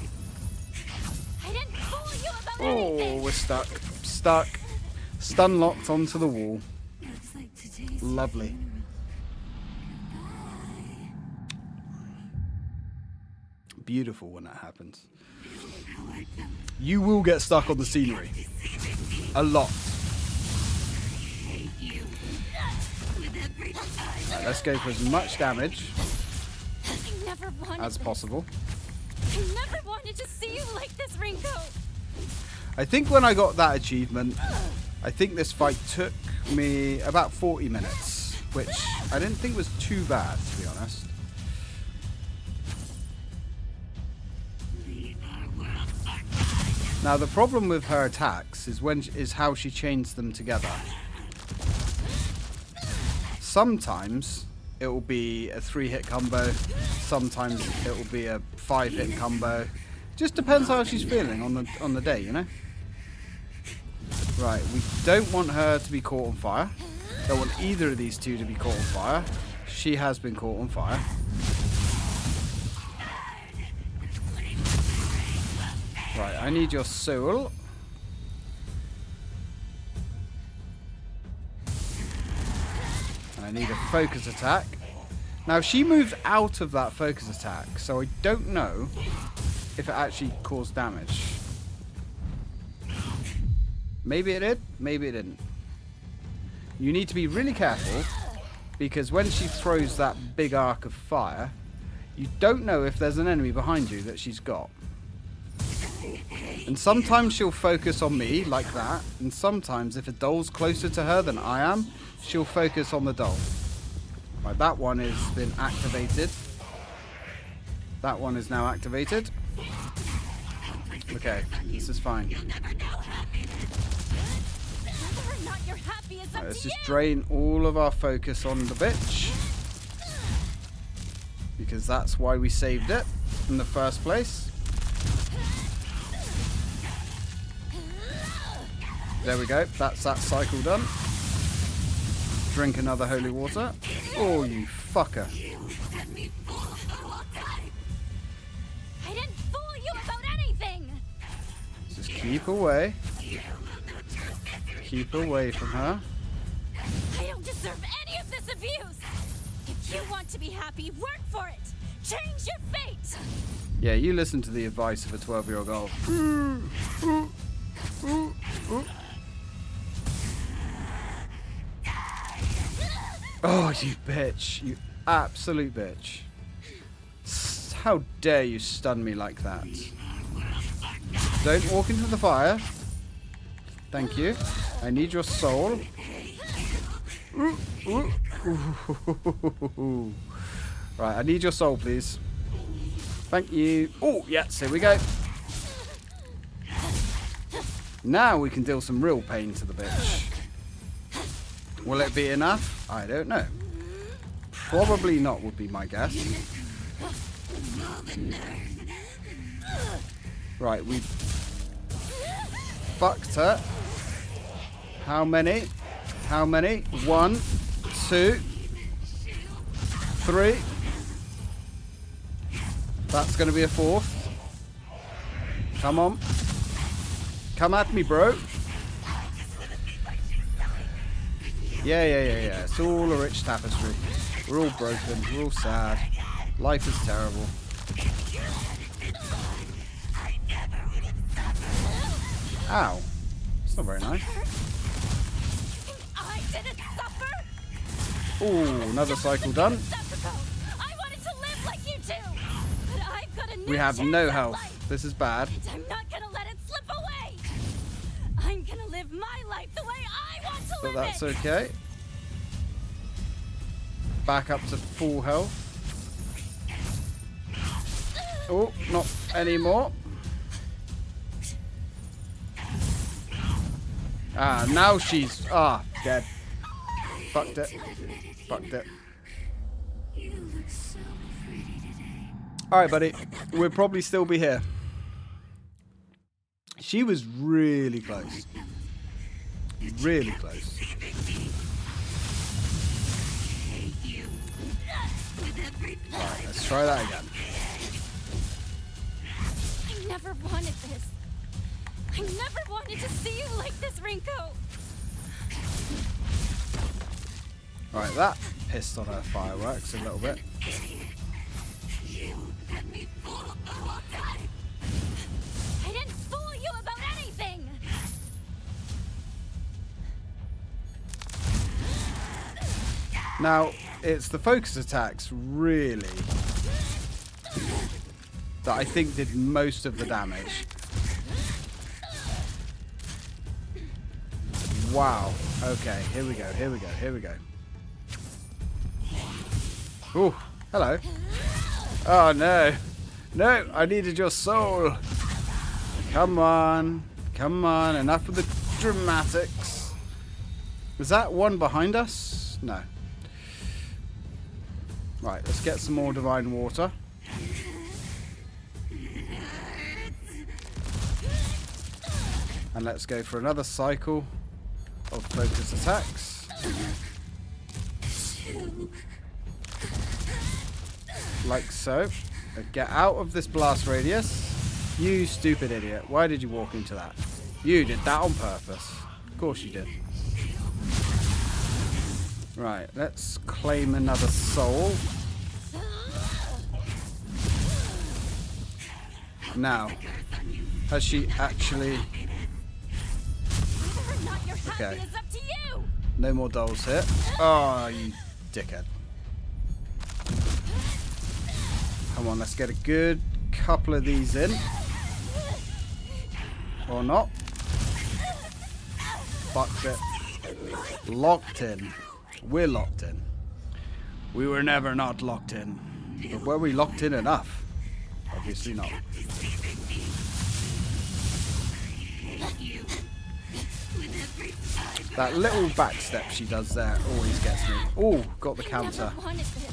I didn't fool you about Oh, anything. we're stuck. Stuck. Stun locked onto the wall. Lovely. Beautiful when that happens. You will get stuck on the scenery. A lot. Right, let's go for as much damage I never wanted as this. possible. I never wanted to see you like this, Ringo. I think when I got that achievement, I think this fight took me about 40 minutes, which I didn't think was too bad, to be honest. Now the problem with her attacks is how she chains them together. Sometimes it will be a 3-hit combo, sometimes it will be a 5-hit combo. Just depends how she's feeling on the day, you know? Right, we don't want her to be caught on fire. Don't want either of these two to be caught on fire. She has been caught on fire. Right, I need your soul. And I need a focus attack. Now, she moved out of that focus attack, so I don't know if it actually caused damage. Maybe it did, maybe it didn't. You need to be really careful, because when she throws that big arc of fire, you don't know if there's an enemy behind you that she's got. And sometimes she'll focus on me, like that, and sometimes if a doll's closer to her than I am, she'll focus on the doll. Right, that one has been activated. That one is now activated. Okay, this is fine. Whether or not you're happy is up Let's to just you. drain all of our focus on the bitch. Because that's why we saved it in the first place. There we go. That's that cycle done. Drink another holy water. Oh, you fucker. I didn't fool you about anything. Just keep away. Keep away from her. I don't deserve any of this abuse. If you want to be happy, work for it. Change your fate. Yeah, you listen to the advice of a 12-year-old girl. Oh, you bitch. You absolute bitch. How dare you stun me like that? Don't walk into the fire. Thank you. I need your soul. Right, I need your soul, please. Thank you. Oh, yes, here we go. Now we can deal some real pain to the bitch. Will it be enough? I don't know. Probably not would be my guess. Right, we fucked her. How many? How many? 1, 2, 3. That's going to be a 4th. Come on. Come at me, bro. Yeah. It's all a rich tapestry. We're all broken. We're all sad. Life is terrible. Ow. It's not very nice. I didn't suffer. Ooh, another cycle done. I wanted to live like you do. But I've got a new We have chance no at health. life. This is bad. And I'm not gonna let it slip away. I'm gonna live my life the way I want to But live that's it. okay. Back up to full health. Oh, not anymore. Ah, now she's... Ah, dead. Fucked it. Fucked it. Alright, buddy. We'll probably still be here. She was really close. Really close. Alright, let's try that again. I never wanted this. I never wanted to see you like this, Rinko. Alright, that pissed on her fireworks a little bit. I didn't fool you about anything. Now, it's the focus attacks, really, that I think did most of the damage. Wow. Okay, here we go, here we go, here we go. Ooh, hello. Oh, no. No, I needed your soul. Come on. Come on, enough with the dramatics. Is that one behind us? No. Right, let's get some more divine water. And let's go for another cycle of focus attacks. Like so. Get out of this blast radius. You stupid idiot. Why did you walk into that? You did that on purpose. Of course you did. Right, let's claim another soul. Now, has she actually... Whether or not you're happy Okay. is up to you. No more dolls here. Oh, you dickhead. Come on, let's get a good couple of these in. Or not. Fucked it. Locked in. We're locked in. We were never not locked in. But were we locked in enough? Obviously not. That little back step she does there always gets me. Oh, got the I counter. never wanted this.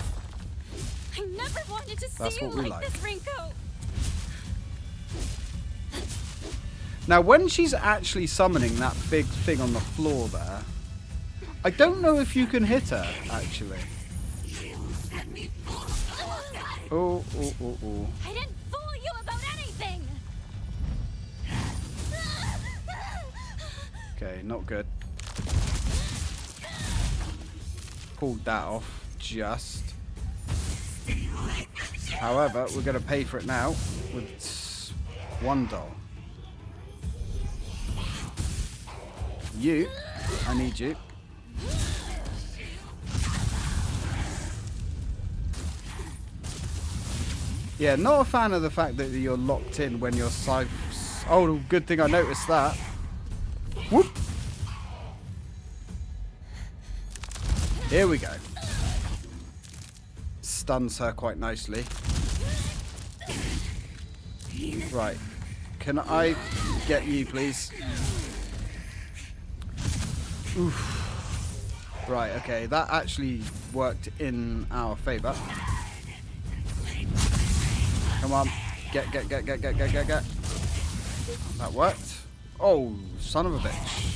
I never wanted to That's see you what we like like. this, Rinko. Now, when she's actually summoning that big thing on the floor there, I don't know if you can hit her, actually. Oh, oh, oh, oh. I didn't fool you about anything. Okay, not good. Pulled that off, just. However, we're going to pay for it now with $1. You, I need you. Yeah, not a fan of the fact that you're locked in when you're Oh, good thing I noticed that. Whoop. Here we go. Stuns her quite nicely. Right. Can I get you, please? Oof. Right, okay. That actually worked in our favor. Come on. Get. That worked. Oh, son of a bitch.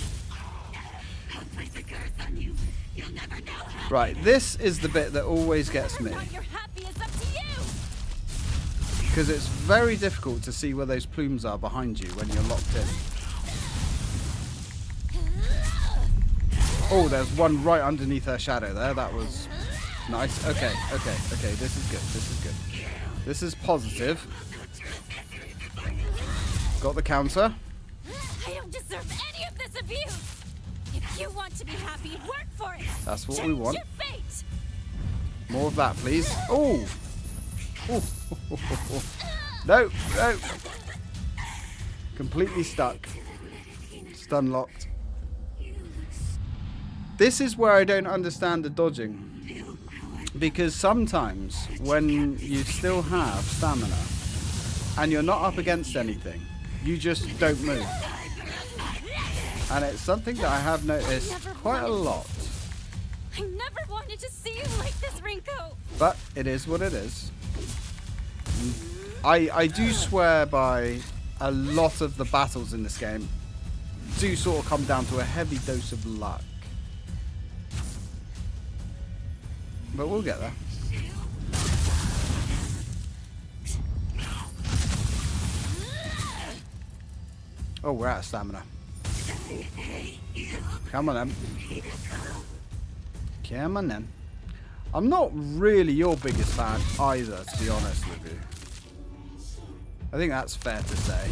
Right, this is the bit that always gets me. You're happy, it's up to you. Because it's very difficult to see where those plumes are behind you when you're locked in. Oh, there's one right underneath her shadow there. That was nice. Okay. This is good. This is positive. Got the counter. I don't deserve any of this abuse. If you want to be happy, work for it. That's what we Change want. your fate. More of that, please. Oh. No. Completely stuck. Stun locked. This is where I don't understand the dodging. Because sometimes when you still have stamina and you're not up against anything, you just don't move. And it's something that I have noticed quite a lot. I never wanted to see you like this, Rinko. But it is what it is. I do swear by a lot of the battles in this game do sort of come down to a heavy dose of luck. But we'll get there. Oh, we're out of stamina. Come on then. Come on then. I'm not really your biggest fan either, to be honest with you. I think that's fair to say.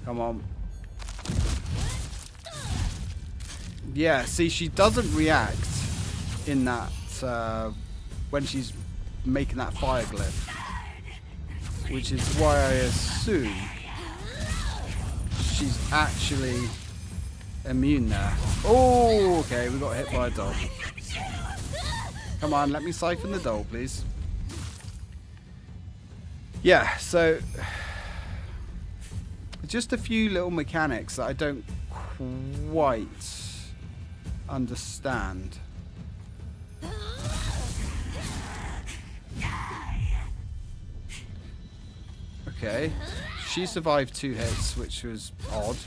Come on. Yeah, see, she doesn't react in that, when she's making that fire glyph. Which is why I assume she's actually immune there. Oh, okay, we got hit by a doll. Come on, let me siphon the doll, please. Yeah, so just a few little mechanics that I don't quite understand. Okay, she survived 2 hits, which was odd.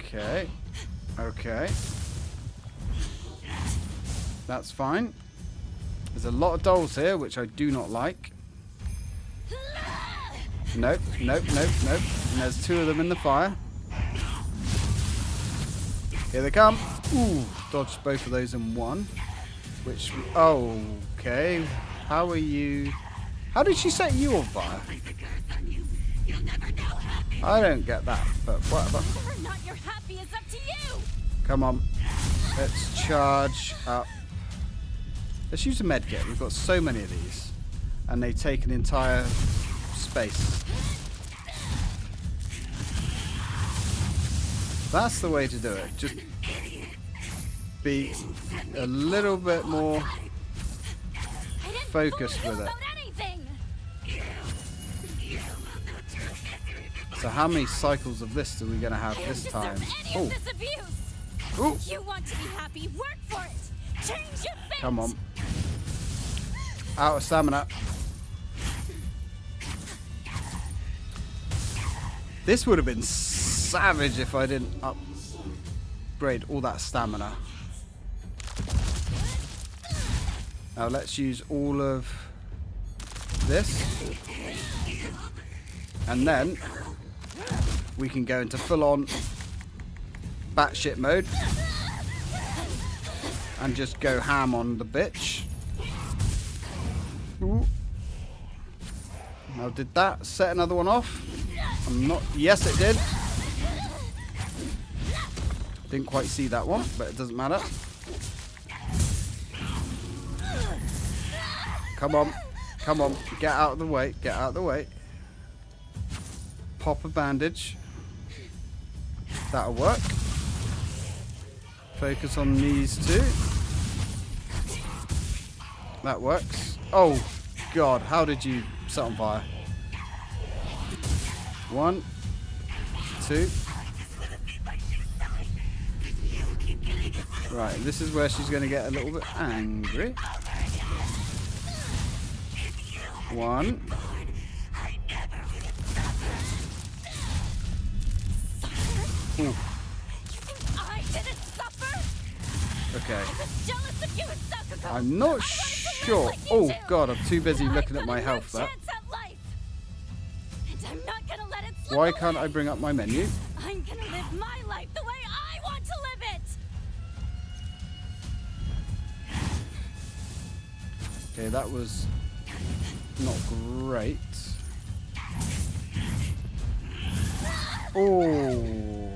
Okay. That's fine. There's a lot of dolls here, which I do not like. Nope. And there's 2 of them in the fire. Here they come. Ooh, dodged both of those in one. Which, okay. How are you? How did she set you on fire? I don't get that, but whatever. Whether or not you're happy is up to you. Come on. Let's charge up. Let's use a medkit. We've got so many of these. And they take an entire space. That's the way to do it. Just be a little bit more focused with it. So how many cycles of this are we going to have this time? Oh. This abuse. Ooh. You want to be happy, work for it. Change your fate. Come on. Out of stamina. This would have been savage if I didn't upgrade all that stamina. Now let's use all of this. And then we can go into full-on batshit mode and just go ham on the bitch. Ooh. Now did that set another one off? I'm not... Yes, it did. Didn't quite see that one, but it doesn't matter. Come on. Come on. Get out of the way. Get out of the way. Pop a bandage. That'll work. Focus on these two. That works. Oh, God. How did you set on fire? 1, 2. Right, this is where she's going to get a little bit angry. 1. Ooh. I didn't suffer. Okay. I was jealous of you and Sakuko. I'm not sure. Oh, God, I'm too busy looking at my health there. Why can't I bring up my menu? I'm gonna live my life the way I want to live it. Okay, that was not great. Oh,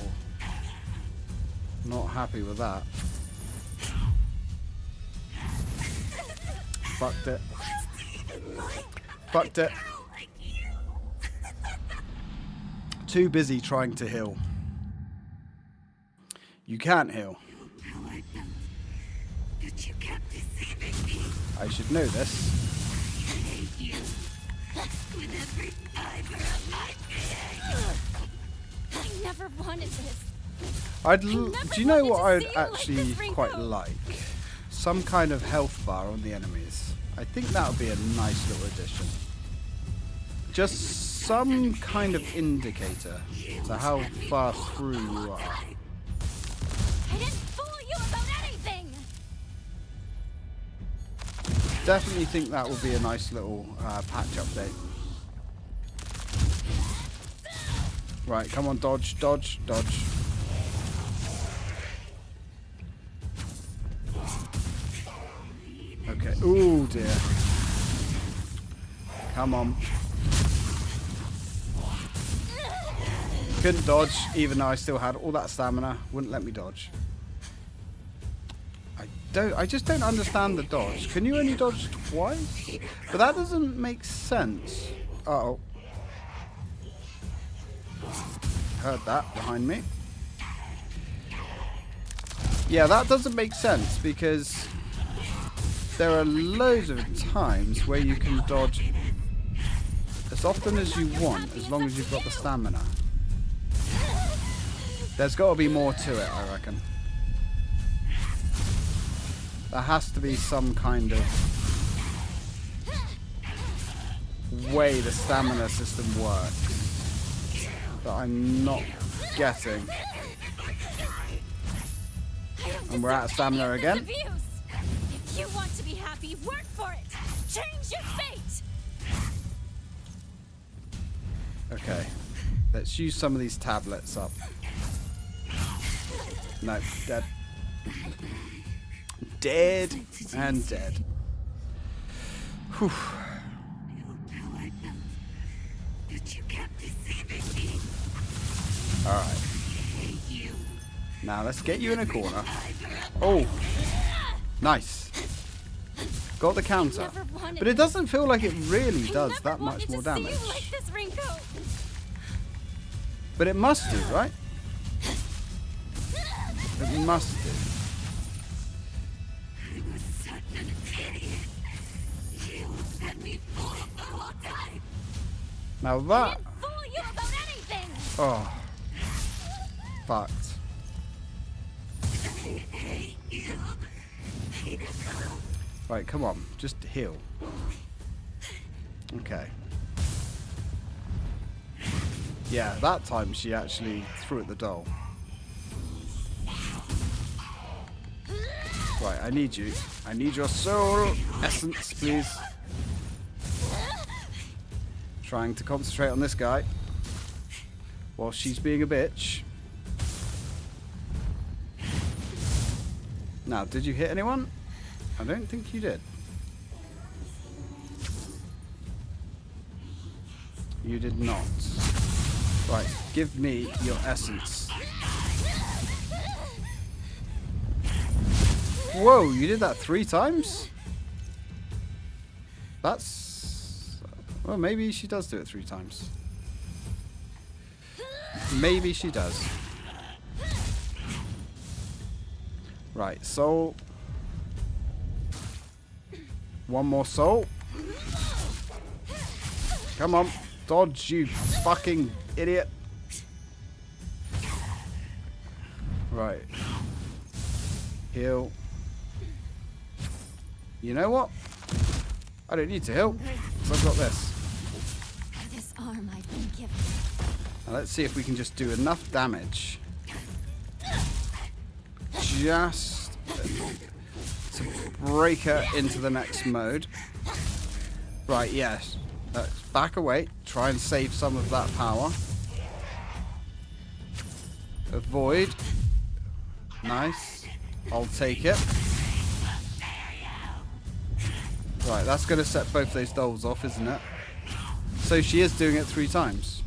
not happy with that. Fucked it. Fucked it. Too busy trying to heal. You can't heal. I should know this. I never wanted this. Do you know what I'd actually quite like? Some kind of health bar on the enemies. I think that would be a nice little addition. Just some kind of indicator to how far through you are. I didn't fool you about anything. Definitely think that would be a nice little patch update. Right, come on, dodge, dodge, dodge. Okay. Ooh, dear. Come on. Couldn't dodge, even though I still had all that stamina. Wouldn't let me dodge. I just don't understand the dodge. Can you only dodge twice? But that doesn't make sense. Uh-oh. Heard that behind me. Yeah, that doesn't make sense because there are loads of times where you can dodge as often as you want, as long as you've got the stamina. There's got to be more to it, I reckon. There has to be some kind of way the stamina system works that I'm not getting. And we're out of stamina again. If you want to be happy, work for it. Change your fate. Okay. Let's use some of these tablets up. No, dead. Dead and dead. Whew. Alright. Now let's get you in a corner. Oh! Nice. Got the counter. But it doesn't feel like it really does that much more damage. But it must do, right? It must do. Now that... Oh. Fucked. Right, come on. Just heal. Okay. Yeah, that time she actually threw at the doll. Right, I need you. I need your soul essence, please. Trying to concentrate on this guy while she's being a bitch. Now, did you hit anyone? I don't think you did. You did not. Right, give me your essence. Whoa, you did that 3 times? That's... Well, maybe she does do it 3 times. Maybe she does. Right, soul. One more soul. Come on. Dodge, you fucking idiot. Right. Heal. You know what? I don't need to heal, because I've got this. This arm I've been given. Now let's see if we can just do enough damage. Just to break her into the next mode. Right, yes. Back away. Try and save some of that power. Avoid. Nice. I'll take it. Right, that's going to set both those dolls off, isn't it? So she is doing it 3 times.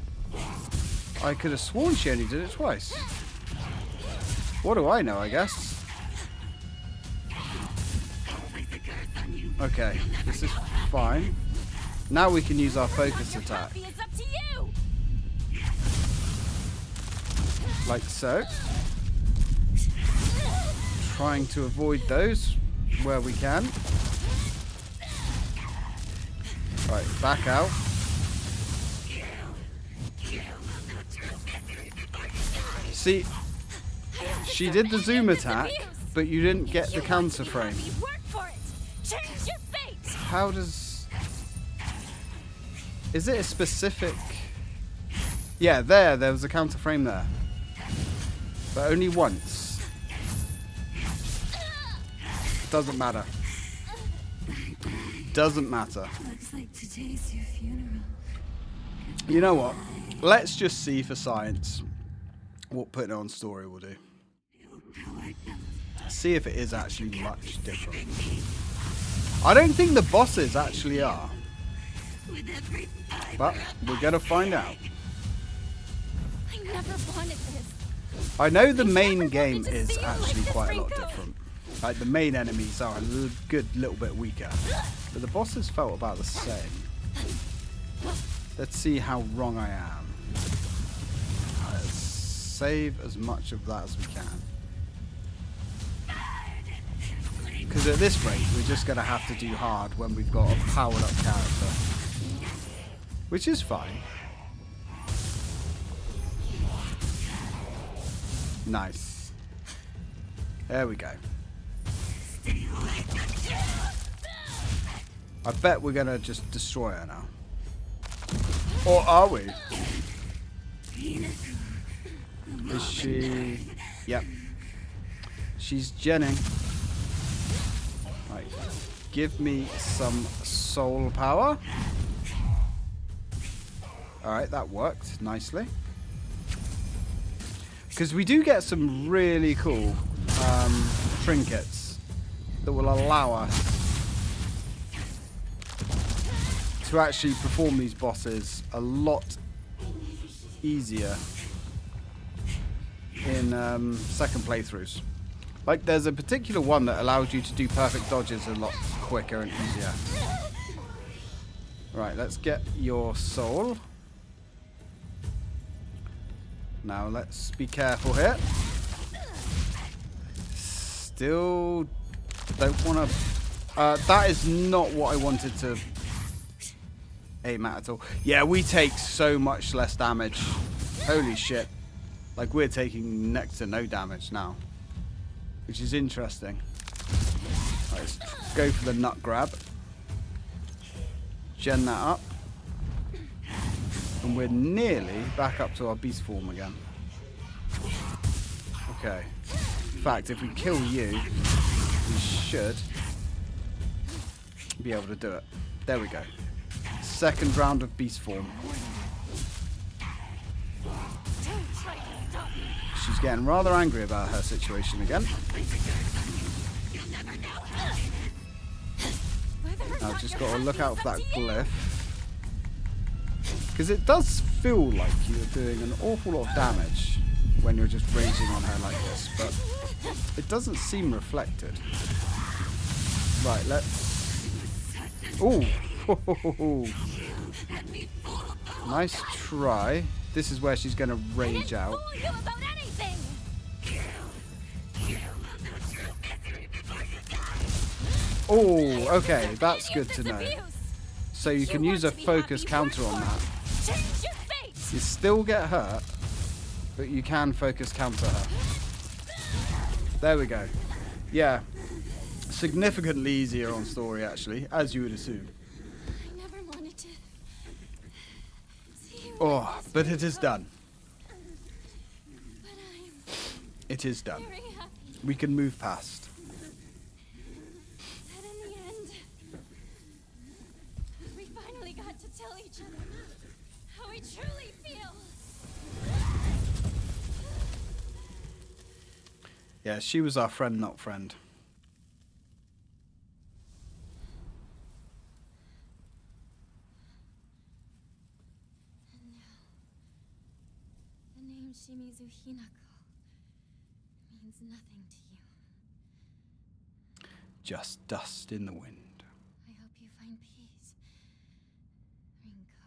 I could have sworn she only did it twice. What do I know, I guess? Okay, this is fine. Now we can use our focus attack. It's up to you. Like so. Trying to avoid those where we can. Right, back out. See, she did the zoom attack, but you didn't get the counter frame. How does... Is it a specific... Yeah, there was a counter frame there. But only once. Doesn't matter. Doesn't matter. Looks like today's your funeral. You know what? Let's just see for science what putting it on story will do. See if it is actually much different. I don't think the bosses actually are. But we're going to find out. I never wanted this. I know the main game is actually quite a lot different. Like, the main enemies are a good little bit weaker. But the bosses felt about the same. Let's see how wrong I am. Let's save as much of that as we can. Because at this rate, we're just going to have to do hard when we've got a powered up character. Which is fine. Nice. There we go. I bet we're going to just destroy her now. Or are we? Is she... Yep. She's genning. Right. Give me some soul power. Alright, that worked nicely. Because we do get some really cool trinkets that will allow us to actually perform these bosses a lot easier in second playthroughs. Like, there's a particular one that allows you to do perfect dodges a lot quicker and easier. Right, let's get your soul. Now let's be careful here. Still don't want to... that is not what I wanted to aim at all. Yeah, we take so much less damage Holy shit. Like, we're taking next to no damage now. Which is interesting. Right, let's go for the nut grab. Gen that up. And we're nearly back up to our beast form again. Okay. In fact, if we kill you, we should be able to do it. There we go. Second round of beast form. She's getting rather angry about her situation again. I've just got to look out for that glyph. Because it does feel like you're doing an awful lot of damage when you're just raging on her like this, but it doesn't seem reflected. Right, let's... Ooh! Nice try. This is where she's going to rage out. Oh, okay, that's good to know. So you can use a focus counter on that. You still get hurt, but you can focus counter her. There we go. Yeah, significantly easier on story actually, as you would assume. I never wanted to see you. Oh, but it is done. But It is done. very happy We can move past. that in the end, we finally got to tell each other how we truly feel. Yeah, she was our friend, not friend. The name Shimizu Hinako means nothing to you. Just dust in the wind. I hope you find peace, Rinko.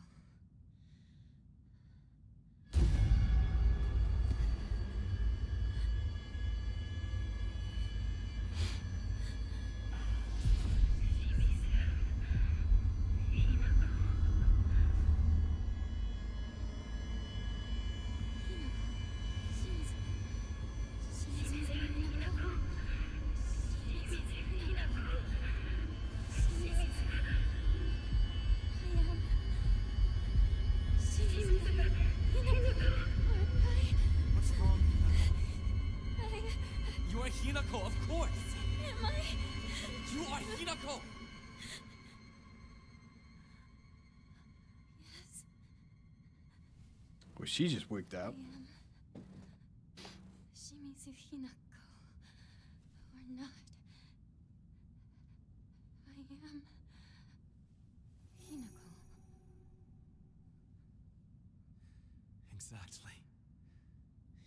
What's wrong? You are Hinako, of course! Am I? You are Hinako! Yes, Well, she just wigged out. I am. Shimizu Hinako. Or not. I am Hinako. Exactly.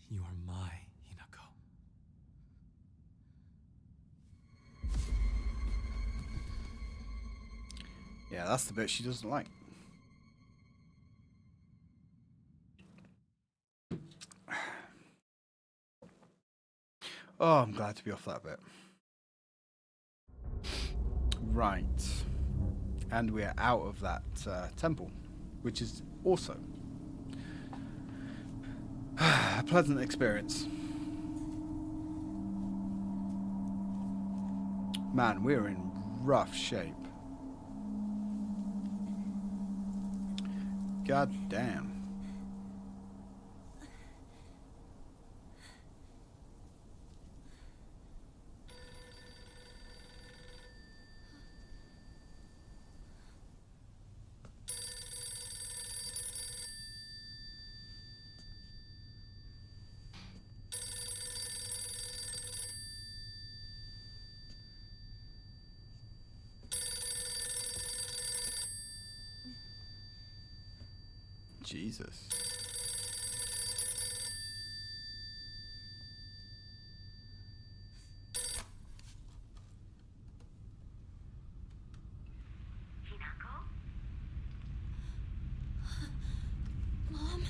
You are my Hinako. Yeah, that's the bit she doesn't like. Oh, I'm glad to be off that bit. Right. And we are out of that temple, which is also a pleasant experience. Man, we're in rough shape. God damn. Jesus. Mom?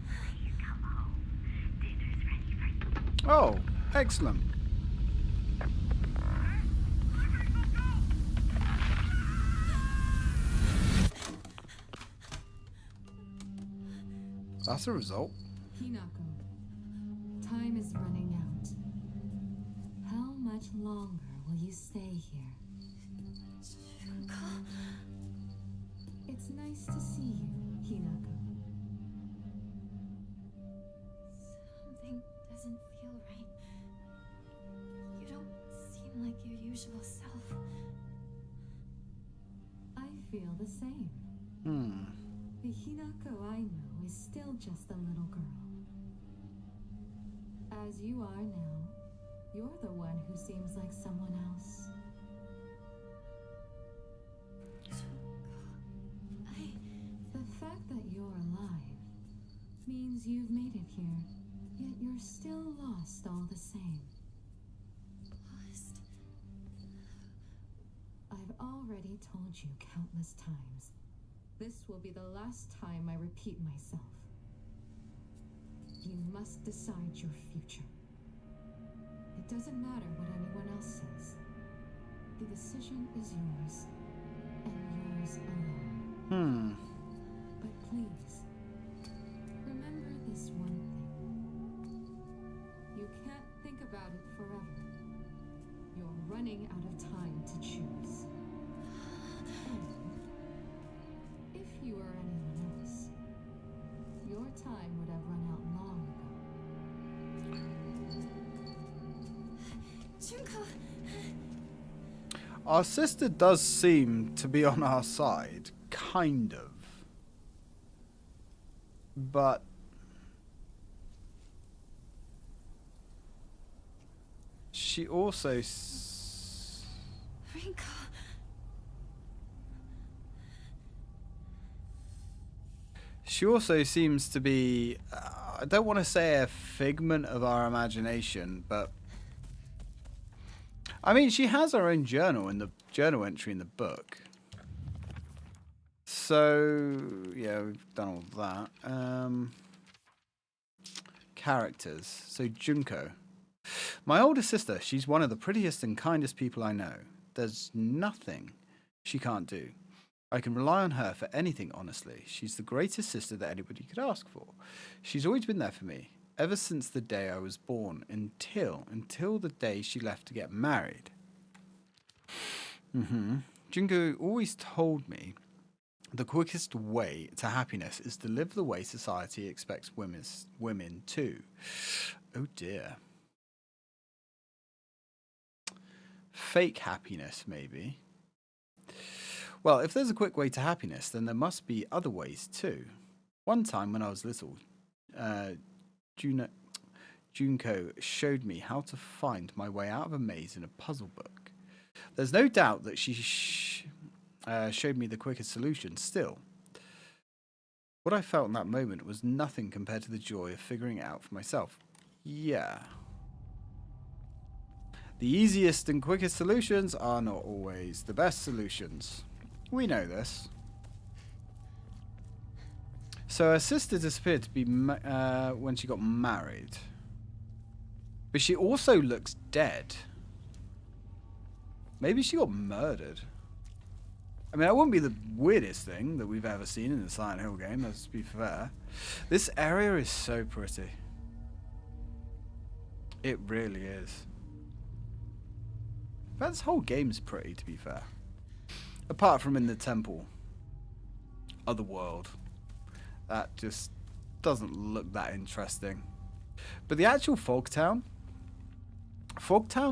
Please come home. Dinner's ready for you. Oh, excellent. That's a result. Hinako, time is running out. How much longer will you stay here? Junko. It's nice to see you, Hinako. Something doesn't feel right. You don't seem like your usual self. I feel the same. The Hinako I know is still just a little girl. As you are now, you're the one who seems like someone else. The fact that you're alive means you've made it here, yet you're still lost all the same. Lost. I've already told you countless times. This will be the last time I repeat myself. You must decide your future. It doesn't matter what anyone else says. The decision is yours, and yours alone. But please, remember this one thing. You can't think about it forever. You're running out of time to choose. And if you were anyone else, your time would have run out long ago. Junko. Our sister does seem to be on our side, kind of. But she also Rinko. she also seems to be, I don't want to say a figment of our imagination, but I mean, she has her own journal in the journal entry in the book. So, yeah, we've done all that. Characters. So, Junko. My older sister, she's one of the prettiest and kindest people I know. There's nothing she can't do. I can rely on her for anything, honestly. She's the greatest sister that anybody could ask for. She's always been there for me, ever since the day I was born, until the day she left to get married. Junko always told me the quickest way to happiness is to live the way society expects women to. Oh dear. Fake happiness, maybe. Well, if there's a quick way to happiness, then there must be other ways too. One time when I was little, Junko showed me how to find my way out of a maze in a puzzle book. There's no doubt that she showed me the quickest solution. Still, what I felt in that moment was nothing compared to the joy of figuring it out for myself. Yeah. The easiest and quickest solutions are not always the best solutions. We know this. So her sister disappeared to be when she got married. But she also looks dead. Maybe she got murdered. I mean, that wouldn't be the weirdest thing that we've ever seen in a Silent Hill game, let's be fair. This area is so pretty. It really is. But this whole game's pretty, to be fair. Apart from in the temple. Otherworld. That just doesn't look that interesting. But the actual Fogtown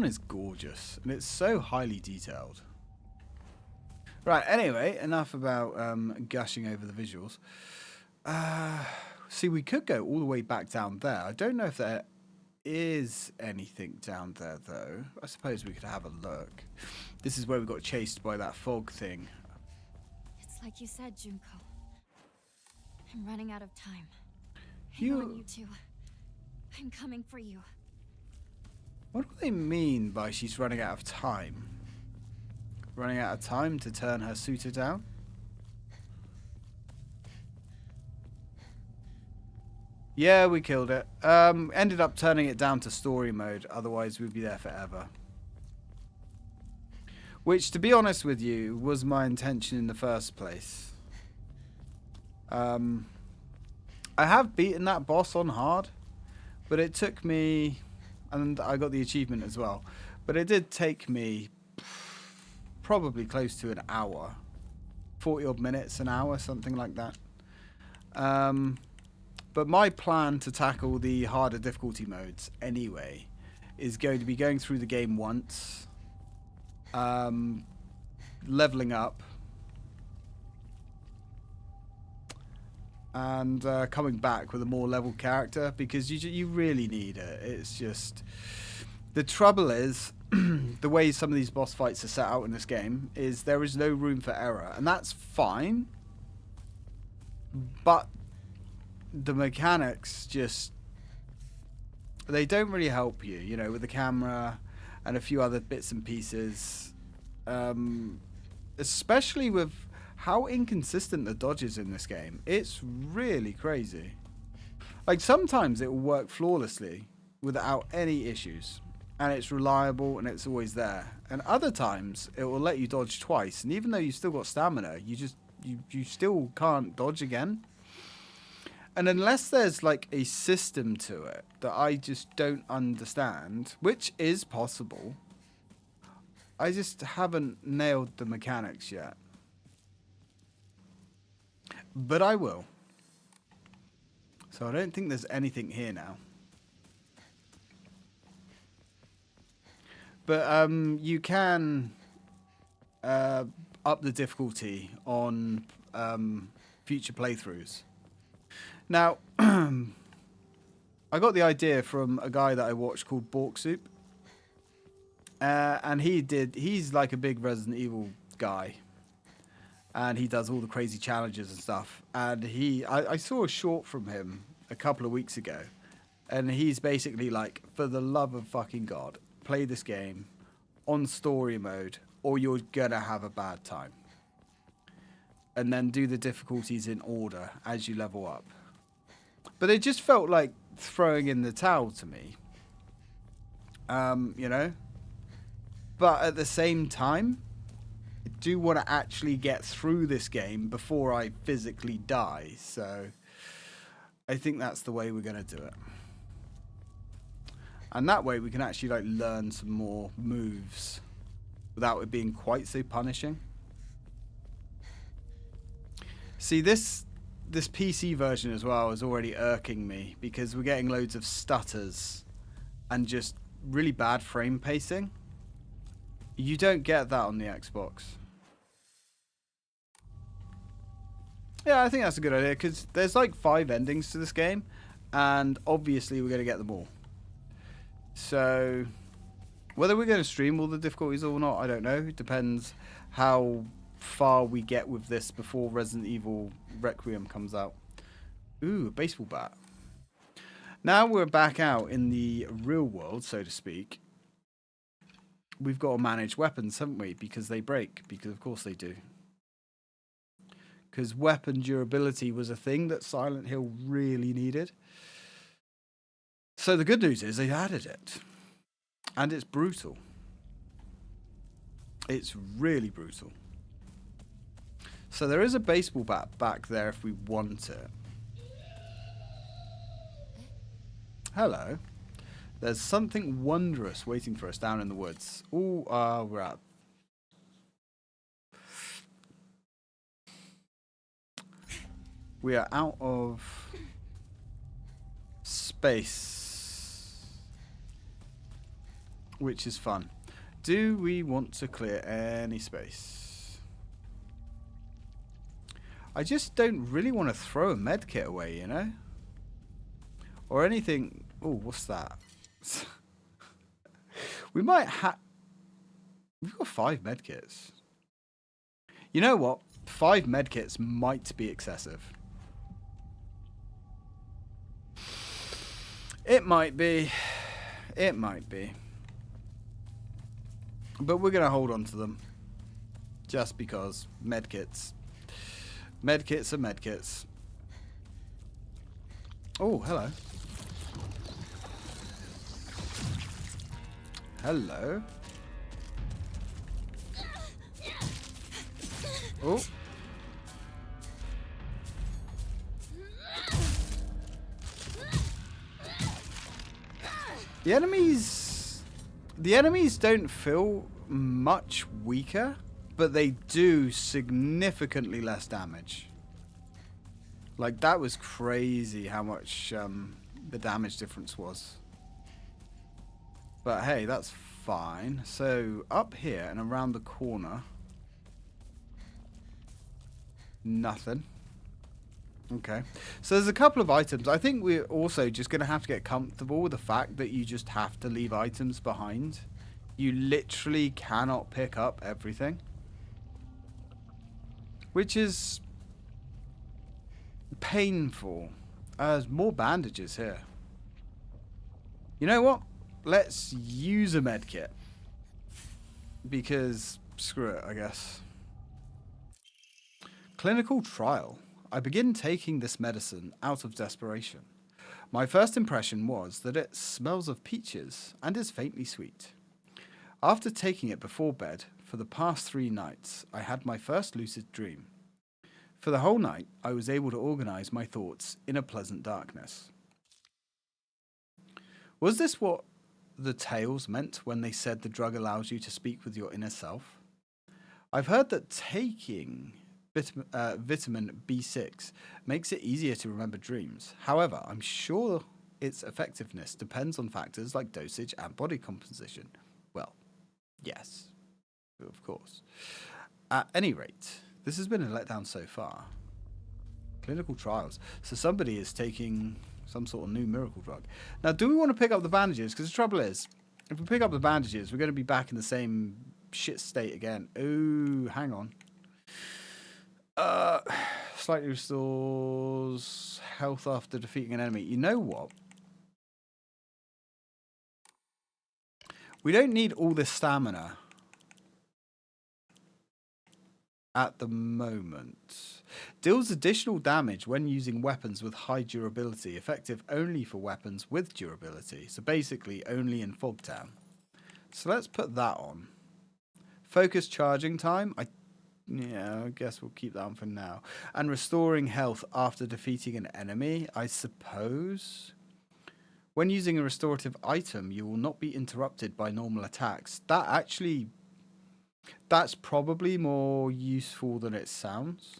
is gorgeous. And it's so highly detailed. Right, anyway, enough about gushing over the visuals. See, we could go all the way back down there. I don't know if there is anything down there, though. I suppose we could have a look. This is where we got chased by that fog thing. It's like you said, Junko. I'm running out of time. Hang on, you two. I'm coming for you. What do they mean by she's running out of time? Running out of time to turn her suitor down? Yeah, we killed it. Ended up turning it down to story mode, otherwise we'd be there forever. Which, to be honest with you, was my intention in the first place. I I have beaten that boss on hard, but it took me, and I got the achievement as well, but it did take me probably close to an hour, 40 odd minutes, an hour, something like that. But my plan to tackle the harder difficulty modes anyway is going to be going through the game once, leveling up, and coming back with a more level character, because you really need it. It's just, the trouble is the way some of these boss fights are set out in this game is there is no room for error, and that's fine, but the mechanics just, they don't really help you, you know, with the camera and a few other bits and pieces, especially with how inconsistent the dodges in this game. It's really crazy. Like, sometimes it will work flawlessly without any issues, and it's reliable and it's always there, and other times it will let you dodge twice, and even though you've still got stamina, you still can't dodge again. And unless there's like a system to it that I just don't understand, which is possible, I just haven't nailed the mechanics yet. But I will. So I don't think there's anything here now. But you can up the difficulty on future playthroughs. Now, I got the idea from a guy that I watched called Bork Soup. And he's like a big Resident Evil guy. And he does all the crazy challenges and stuff. And I saw a short from him a couple of weeks ago. And he's basically like, for the love of fucking God, play this game on story mode or you're gonna have a bad time. And then do the difficulties in order as you level up. But it just felt like throwing in the towel to me. You know? But at the same time, I do want to actually get through this game before I physically die. So I think that's the way we're going to do it. And that way we can actually like learn some more moves without it being quite so punishing. See, this PC version as well is already irking me because we're getting loads of stutters and just really bad frame pacing. You don't get that on the Xbox. Yeah, I think that's a good idea because there's like 5 endings to this game and obviously we're going to get them all. So whether we're going to stream all the difficulties or not, I don't know. It depends how far we get with this before Resident Evil Requiem comes out. Ooh, a baseball bat. Now we're back out in the real world, so to speak. We've got to manage weapons, haven't we? Because they break. Because of course they do. Because weapon durability was a thing that Silent Hill really needed. So the good news is they added it. And it's brutal. It's really brutal. So there is a baseball bat back there if we want it. Hello. There's something wondrous waiting for us down in the woods. Ooh, we're out. We are out of space, which is fun. Do we want to clear any space? I just don't really want to throw a medkit away, you know? Or anything. Oh, what's that? We might have... We've got 5 medkits. You know what? 5 medkits might be excessive. It might be. It might be. But we're going to hold on to them. Just because medkits. Medkits are medkits. Oh, hello. Hello. Oh. The enemies don't feel much weaker, but they do significantly less damage. Like, that was crazy how much the damage difference was. But hey, that's fine. So up here and around the corner, nothing. Okay, so there's a couple of items. I think we're also just going to have to get comfortable with the fact that you just have to leave items behind. You literally cannot pick up everything, which is painful. There's more bandages here. You know what? Let's use a medkit. Because screw it, I guess. Clinical trial. I begin taking this medicine out of desperation. My first impression was that it smells of peaches and is faintly sweet. After taking it before bed, for the past 3 nights, I had my first lucid dream. For the whole night, I was able to organize my thoughts in a pleasant darkness. Was this what the tales meant when they said the drug allows you to speak with your inner self? I've heard that taking vitamin B6 makes it easier to remember dreams. However, I'm sure its effectiveness depends on factors like dosage and body composition. Well, yes, of course. At any rate, this has been a letdown so far. Clinical trials. So somebody is taking some sort of new miracle drug. Now, do we want to pick up the bandages? Because the trouble is, if we pick up the bandages, we're going to be back in the same shit state again. Ooh, hang on. Slightly restores health after defeating an enemy. You know what? We don't need all this stamina at the moment. Deals additional damage when using weapons with high durability, effective only for weapons with durability. So basically only in Fogtown. So let's put that on. Focus charging time. I guess we'll keep that on for now. And restoring health after defeating an enemy, I suppose. When using a restorative item, you will not be interrupted by normal attacks. That's probably more useful than it sounds.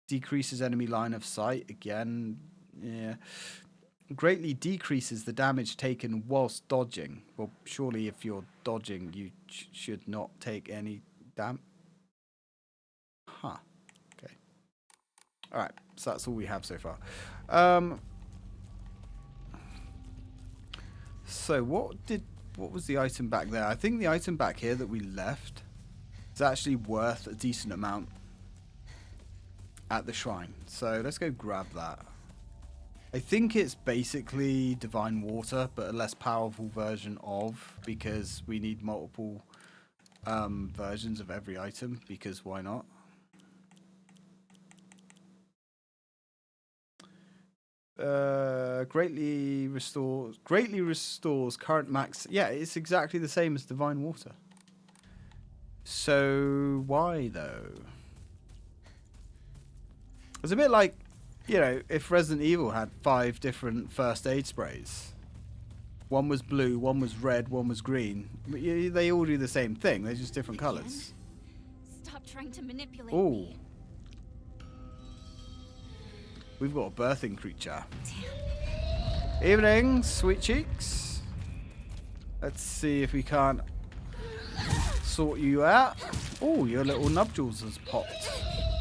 Decreases enemy line of sight. Again, yeah. Greatly decreases the damage taken whilst dodging. Well, surely if you're dodging, you should not take any damage. Huh. Okay. Alright, so that's all we have so far. So what was the item back there? I think the item back here that we left is actually worth a decent amount at the shrine. So let's go grab that. I think it's basically divine water, but a less powerful version of, because we need multiple versions of every item, because why not? Greatly restores current max. Yeah, it's exactly the same as divine water. So why though? It's a bit like, you know, if Resident Evil had 5 different first aid sprays. One was blue, one was red, one was green. They all do the same thing. They're just different colors. Stop trying to manipulate Ooh. me. We've got a birthing creature. Evening, sweet cheeks. Let's see if we can't sort you out. Oh, your little nubjules has popped.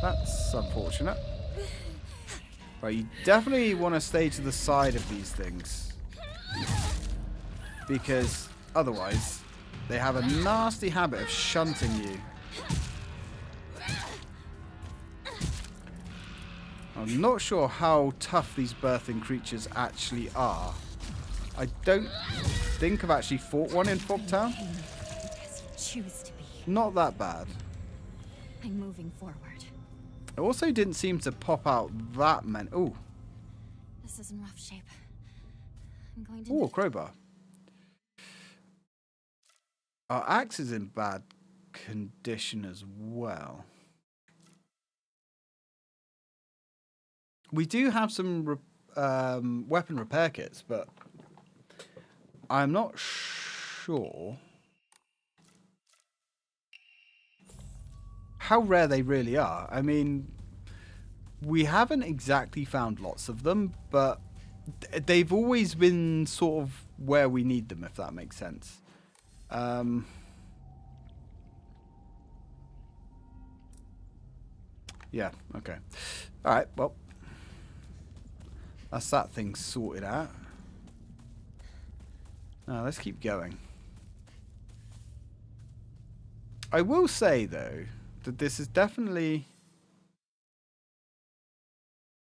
That's unfortunate. Right, you definitely want to stay to the side of these things, because otherwise they have a nasty habit of shunting you. I'm not sure how tough these birthing creatures actually are. I don't think I've actually fought one in Fogtown. As you choose to be. Not that bad. I'm moving forward. It also didn't seem to pop out that many. Ooh. This is in rough shape. I'm going to. Ooh, a crowbar. Our axe is in bad condition as well. We do have some weapon repair kits, but I'm not sure how rare they really are. I mean, we haven't exactly found lots of them, but they've always been sort of where we need them, if that makes sense. Yeah, okay. Alright, well, that's that thing sorted out. Now, let's keep going. I will say, though, that this is definitely...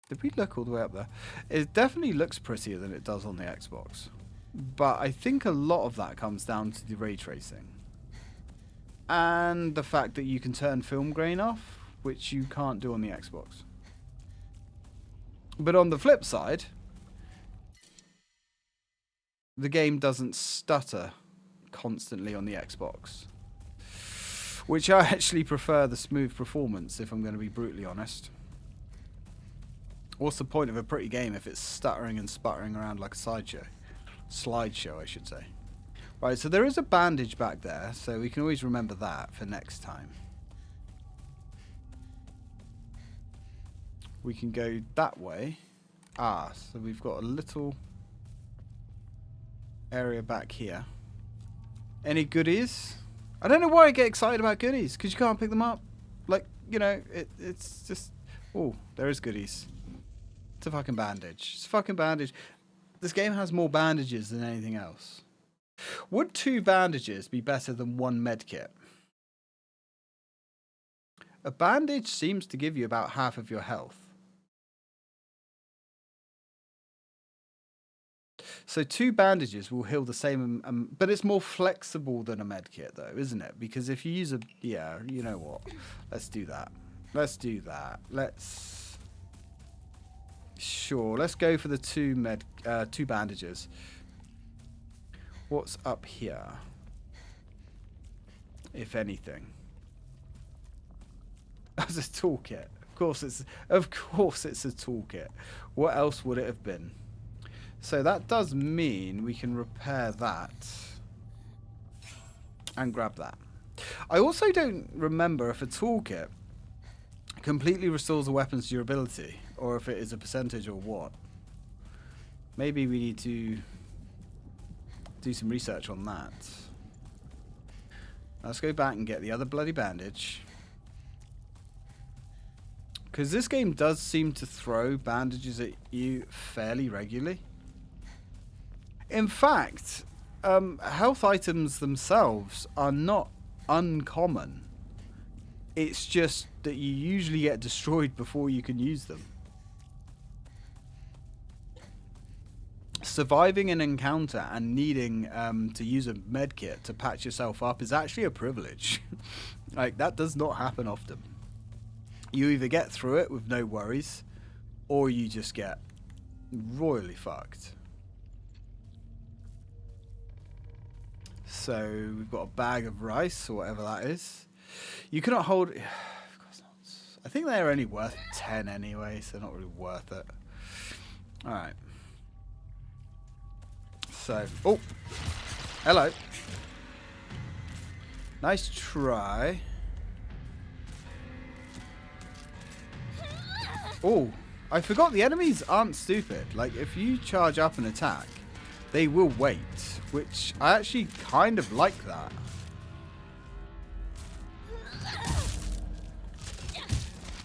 Did we look all the way up there? It definitely looks prettier than it does on the Xbox. But I think a lot of that comes down to the ray tracing. And the fact that you can turn film grain off, which you can't do on the Xbox. But on the flip side, the game doesn't stutter constantly on the Xbox. Which I actually prefer the smooth performance, if I'm going to be brutally honest. What's the point of a pretty game if it's stuttering and sputtering around like a sideshow? Slideshow, I should say. Right, so there is a bandage back there, so we can always remember that for next time. We can go that way. Ah, so we've got a little area back here. Any goodies? I don't know why I get excited about goodies, because you can't pick them up. Like, you know, it's just... Oh, there is goodies. It's a fucking bandage. It's a fucking bandage. This game has more bandages than anything else. Would 2 bandages be better than 1 medkit? A bandage seems to give you about half of your health. So 2 bandages will heal the same, but it's more flexible than a medkit, though, isn't it? Because if you use a... Yeah, you know what? Let's do that. Let's do that. Let's... Sure, let's go for the 2 bandages. What's up here? If anything. As a toolkit. Of course it's a toolkit. What else would it have been? So that does mean we can repair that and grab that. I also don't remember if a toolkit completely restores a weapon's durability or if it is a percentage or what. Maybe we need to do some research on that. Let's go back and get the other bloody bandage. Because this game does seem to throw bandages at you fairly regularly. In fact, health items themselves are not uncommon. It's just that you usually get destroyed before you can use them. Surviving an encounter and needing to use a medkit to patch yourself up is actually a privilege. Like, that does not happen often. You either get through it with no worries, or you just get royally fucked. So we've got a bag of rice or whatever that is. You cannot hold... Of course not. I think they're only worth 10 anyway, so they're not really worth it. Alright. So... Oh! Hello. Nice try. Oh! I forgot the enemies aren't stupid. Like, if you charge up an attack, they will wait. Which, I actually kind of like that.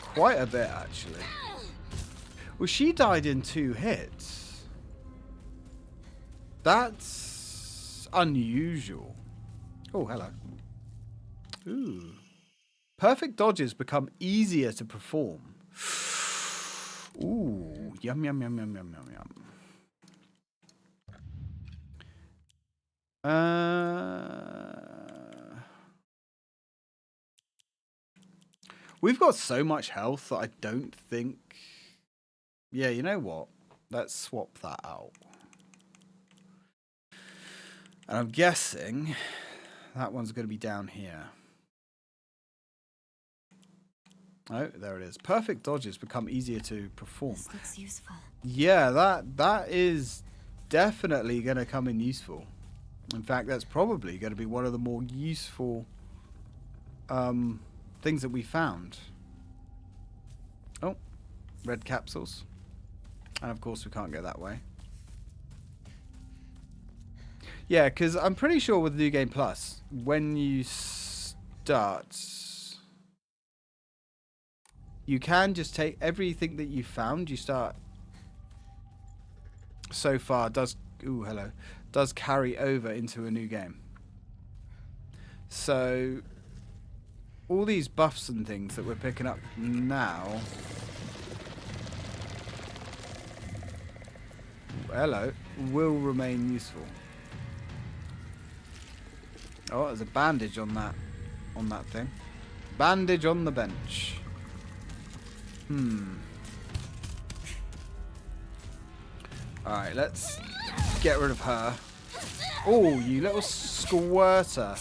Quite a bit, actually. Well, she died in 2 hits. That's unusual. Oh, hello. Ooh. Perfect dodges become easier to perform. Ooh. Yum, yum, yum, yum, yum, yum, yum. We've got so much health that I don't think... Yeah, you know what? Let's swap that out. And I'm guessing that one's going to be down here. Oh, there it is. Perfect dodges become easier to perform. This looks useful. Yeah, that is definitely going to come in useful. In fact, that's probably going to be one of the more useful things that we found. Oh, red capsules. And of course we can't go that way. Yeah, because I'm pretty sure with New Game Plus, when you start, you can just take everything that you found, you start so far, does carry over into a new game. So, all these buffs and things that we're picking up now, will remain useful. Oh, there's a bandage on that thing. Bandage on the bench. Alright, let's get rid of her. Oh, you little squirter.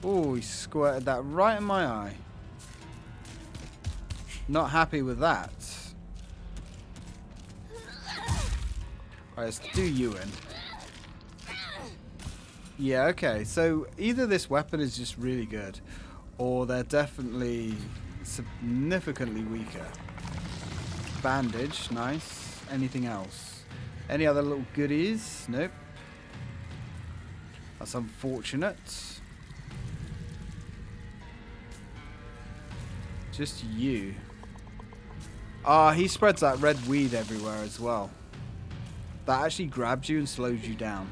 Oh, he squirted that right in my eye. Not happy with that. Alright, let's do you in. Yeah, okay. So either this weapon is just really good, or they're definitely significantly weaker. Bandage, nice. Anything else? Any other little goodies? Nope. That's unfortunate. Just you. Ah, he spreads that red weed everywhere as well. That actually grabs you and slows you down.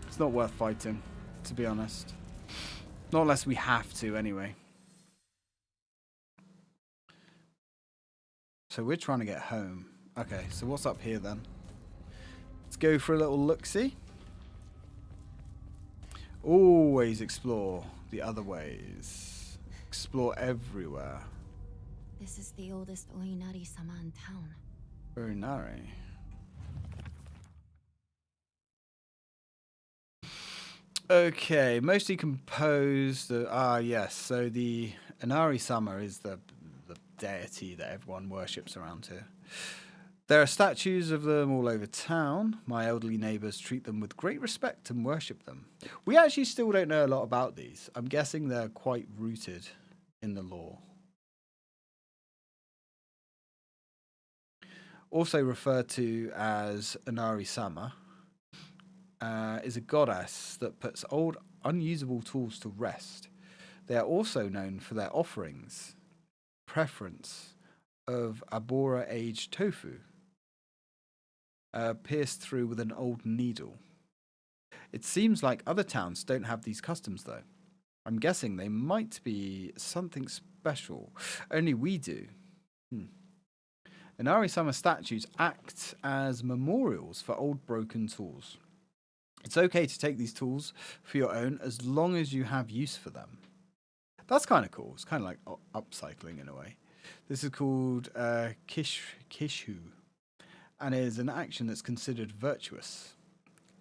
It's not worth fighting, to be honest. Not unless we have to, anyway. So we're trying to get home. Okay, so what's up here then? Let's go for a little look-see. Always explore the other ways. Explore everywhere. This is the oldest Oinari-sama in town. Oinari. Okay, mostly composed. Yes. So the Inari-sama is the deity that everyone worships around here. There are statues of them all over town. My elderly neighbours treat them with great respect and worship them. We actually still don't know a lot about these. I'm guessing they're quite rooted in the lore. Also referred to as Inari-sama, is a goddess that puts old, unusable tools to rest. They are also known for their offerings, preference of Abora-aged tofu, pierced through with an old needle. It seems like other towns don't have these customs, though. I'm guessing they might be something special. Only we do. Inari-sama statues act as memorials for old broken tools. It's okay to take these tools for your own as long as you have use for them. That's kind of cool. It's kind of like upcycling in a way. This is called kishu, and is an action that's considered virtuous.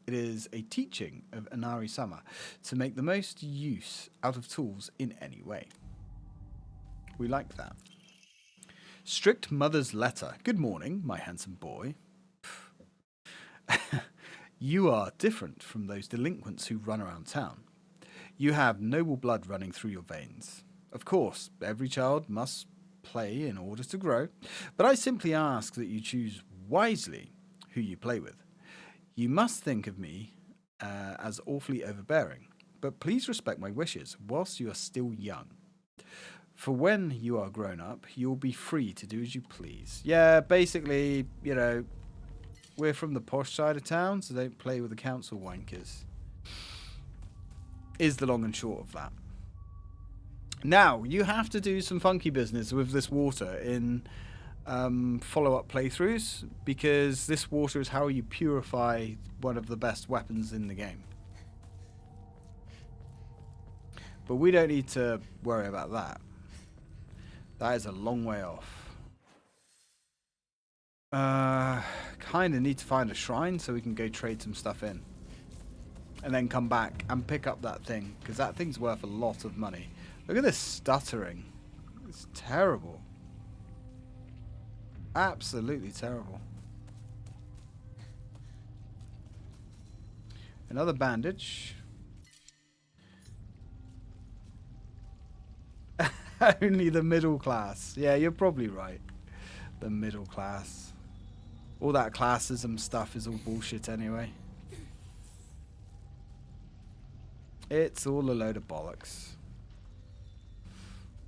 It is a teaching of Inari-sama to make the most use out of tools in any way. We like that. Strict mother's letter. Good morning, my handsome boy. You are different from those delinquents who run around town. You have noble blood running through your veins. Of course, every child must play in order to grow, but I simply ask that you choose wisely who you play with. You must think of me as awfully overbearing, but please respect my wishes whilst you are still young. For when you are grown up, you'll be free to do as you please. Yeah, basically, you know, we're from the posh side of town, so don't play with the council wankers. Is the long and short of that. Now, you have to do some funky business with this water in follow-up playthroughs, because this water is how you purify one of the best weapons in the game. But we don't need to worry about that. That is a long way off. Kind of need to find a shrine so we can go trade some stuff in. And then come back and pick up that thing, because that thing's worth a lot of money. Look at this stuttering. It's terrible. Absolutely terrible. Another bandage. Only the middle class. Yeah, you're probably right. The middle class. All that classism stuff is all bullshit anyway. It's all a load of bollocks.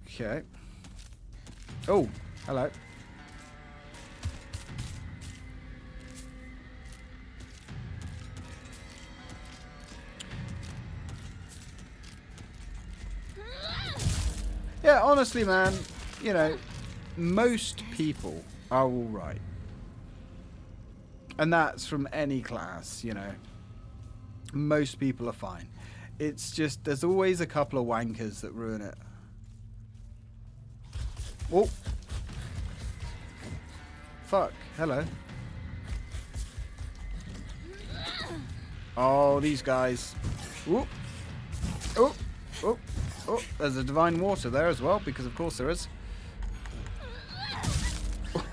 Okay. Oh, hello. Yeah, honestly, man, you know, most people are all right. And that's from any class, you know. Most people are fine. It's just, there's always a couple of wankers that ruin it. Oh. Fuck. Hello. Oh, these guys. Oh. Oh. Oh. Oh. There's a divine water there as well, because of course there is.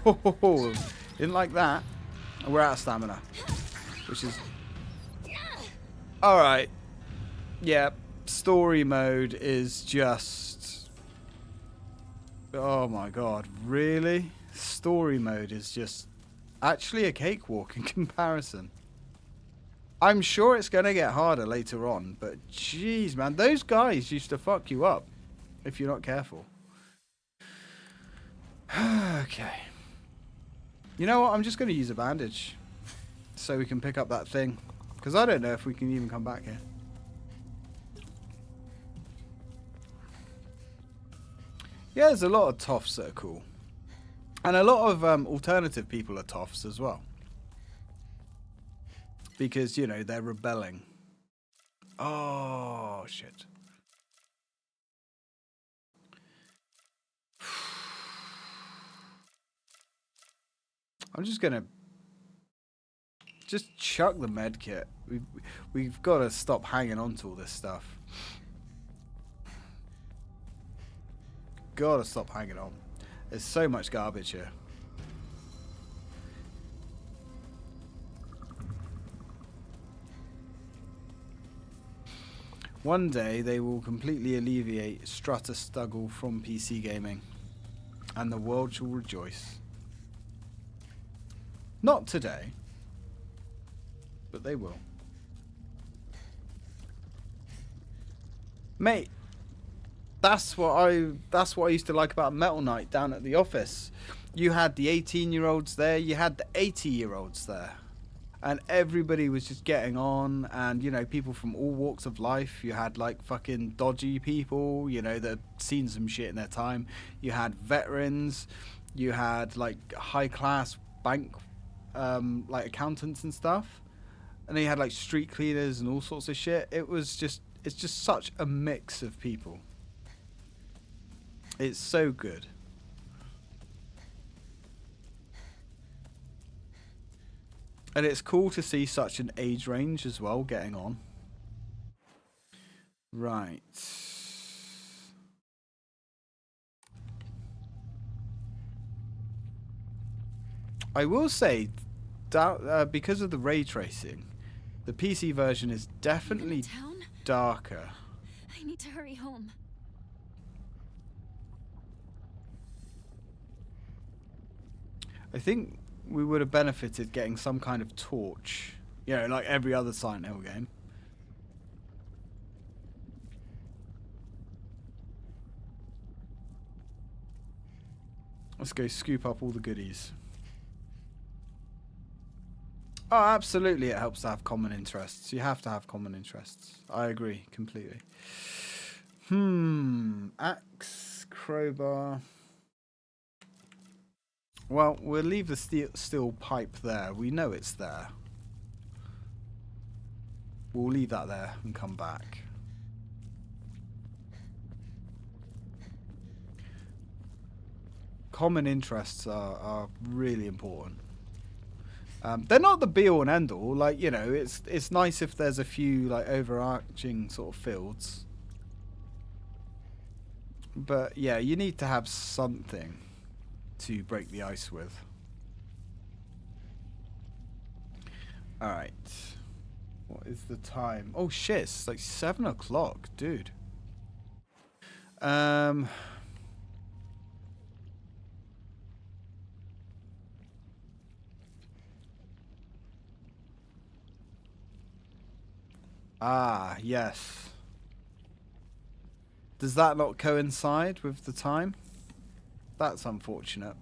Oh. Didn't like that. We're out of stamina. Which is... Alright. Yeah. Story mode is just... Oh my god. Really? Story mode is just... actually a cakewalk in comparison. I'm sure it's going to get harder later on. But jeez, man. Those guys used to fuck you up. If you're not careful. Okay. You know what? I'm just going to use a bandage. So we can pick up that thing. Because I don't know if we can even come back here. Yeah, there's a lot of toffs that are cool. And a lot of alternative people are toffs as well. Because, you know, they're rebelling. Oh, shit. I'm just gonna just chuck the med kit. We've got to stop hanging on to all this stuff. Gotta stop hanging on. There's so much garbage here. One day they will completely alleviate Strutter Stuggle from PC gaming, and the world shall rejoice. Not today, but they will. Mate, that's what I used to like about Metal Knight down at the office. You had the 18-year-olds there, you had the 80-year-olds there. And everybody was just getting on, and, you know, people from all walks of life. You had, like, fucking dodgy people, you know, that had seen some shit in their time. You had veterans. You had, like, high-class bank, like, accountants and stuff. And then you had, like, street cleaners and all sorts of shit. It's just such a mix of people. It's so good. And it's cool to see such an age range as well getting on. Right. I will say, because of the ray tracing, the PC version is definitely darker. I need to hurry home. I think we would have benefited getting some kind of torch. You know, like every other Silent Hill game. Let's go scoop up all the goodies. Oh, absolutely it helps to have common interests. You have to have common interests. I agree completely. Axe, crowbar... Well, we'll leave the steel pipe there. We know it's there. We'll leave that there and come back. Common interests are really important. They're not the be-all and end-all. Like, you know, it's nice if there's a few, like, overarching sort of fields. But, yeah, you need to have something to break the ice with. Alright. What is the time? Oh shit, it's like 7 o'clock, dude. Ah, yes. Does that not coincide with the time? That's unfortunate.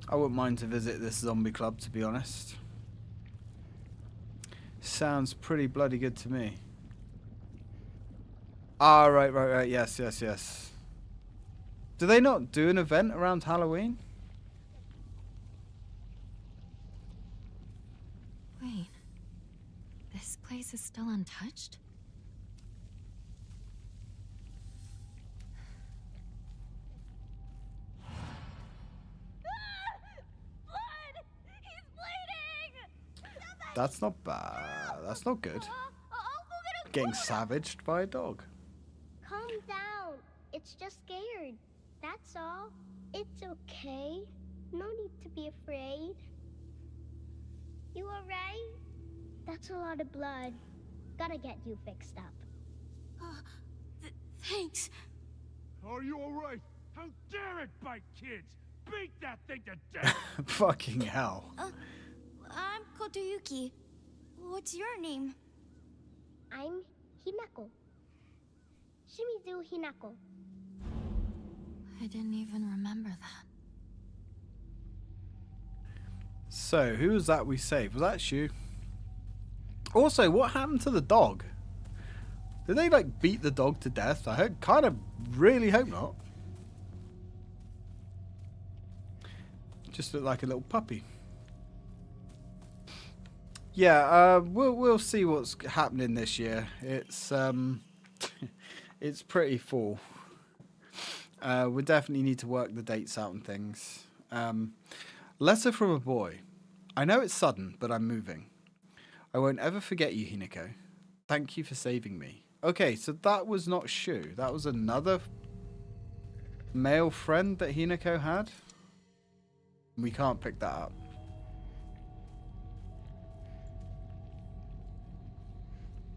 I wouldn't mind to visit this zombie club, to be honest. Sounds pretty bloody good to me. Ah, right. Yes. Do they not do an event around Halloween? Wait. This place is still untouched? Blood! He's bleeding! That's not bad. That's not good. Getting savaged by a dog. Calm down. It's just scared. That's all. It's okay. No need to be afraid. You alright? That's a lot of blood. Gotta get you fixed up. Thanks. Are you alright? How dare it bite kids? Beat that thing to death! Fucking hell. I'm Kotoyuki. What's your name? I'm Hinako. Shimizu Hinako. I didn't even remember that. So, who was that we saved? Was that you? Also, what happened to the dog? Did they, like, beat the dog to death? I kind of really hope not. Just looked like a little puppy. Yeah, we'll see what's happening this year. It's it's pretty full. We definitely need to work the dates out and things. Letter from a boy. I know it's sudden, but I'm moving. I won't ever forget you, Hinako. Thank you for saving me. Okay, so that was not Shu. That was another male friend that Hinako had. We can't pick that up.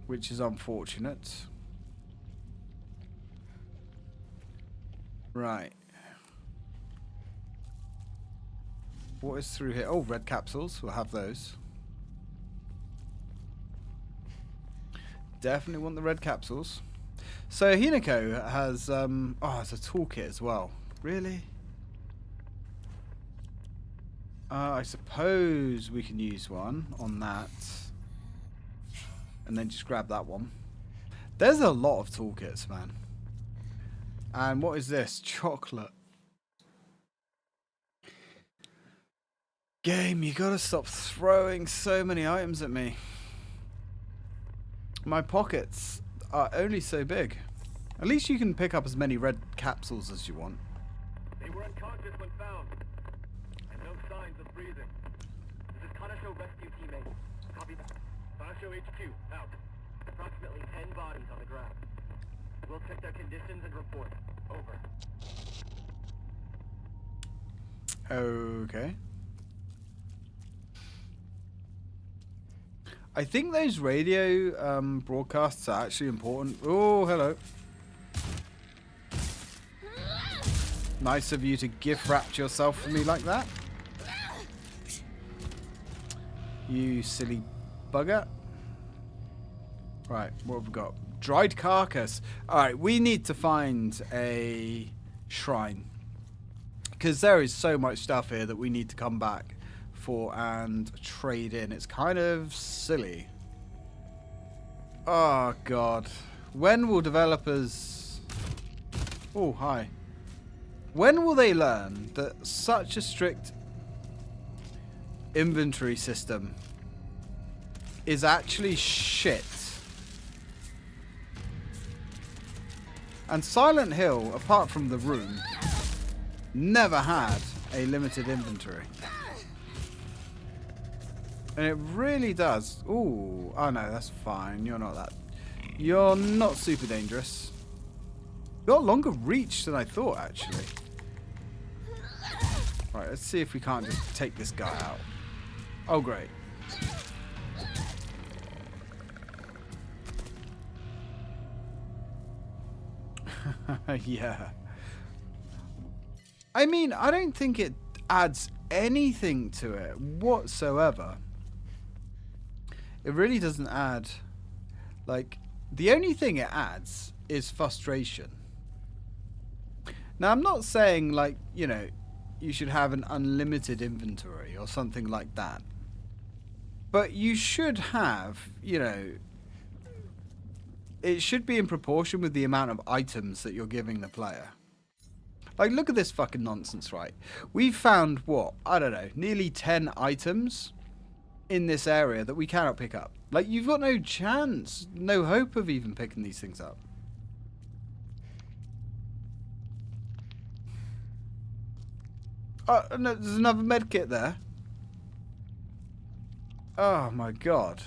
Which is unfortunate. Right. What is through here? Oh, red capsules. We'll have those. Definitely want the red capsules. So Hinako has oh, it's a toolkit as well. Really? I suppose we can use one on that. And then just grab that one. There's a lot of toolkits, man. And what is this? Chocolate. Game, you gotta stop throwing so many items at me. My pockets are only so big. At least you can pick up as many red capsules as you want. They were unconscious when found, and no signs of breathing. This is Kanasho Rescue Teammate. Copy that. Kanasho HQ, out. Approximately 10 bodies on the ground. We'll check their conditions and report. Over. Okay. I think those radio broadcasts are actually important. Oh, hello. Nice of you to gift wrap yourself for me like that. You silly bugger. Right, what have we got? Dried carcass. Alright, we need to find a shrine. Because there is so much stuff here that we need to come back for and trade in. It's kind of silly. Oh, God. When will developers... Oh, hi. When will they learn that such a strict inventory system is actually shit? And Silent Hill, apart from the room, never had a limited inventory. And it really does. Ooh, oh no, that's fine. You're not that. You're not super dangerous. You've got longer reach than I thought, actually. Right, let's see if we can't just take this guy out. Oh, great. Yeah. I mean, I don't think it adds anything to it whatsoever. It really doesn't add, like, the only thing it adds is frustration. Now, I'm not saying, like, you know, you should have an unlimited inventory or something like that. But you should have, you know, it should be in proportion with the amount of items that you're giving the player. Like, look at this fucking nonsense, right? We've found, what, I don't know, nearly 10 items in this area that we cannot pick up. Like, you've got no chance, no hope of even picking these things up. Oh, no, there's another medkit there. Oh my god.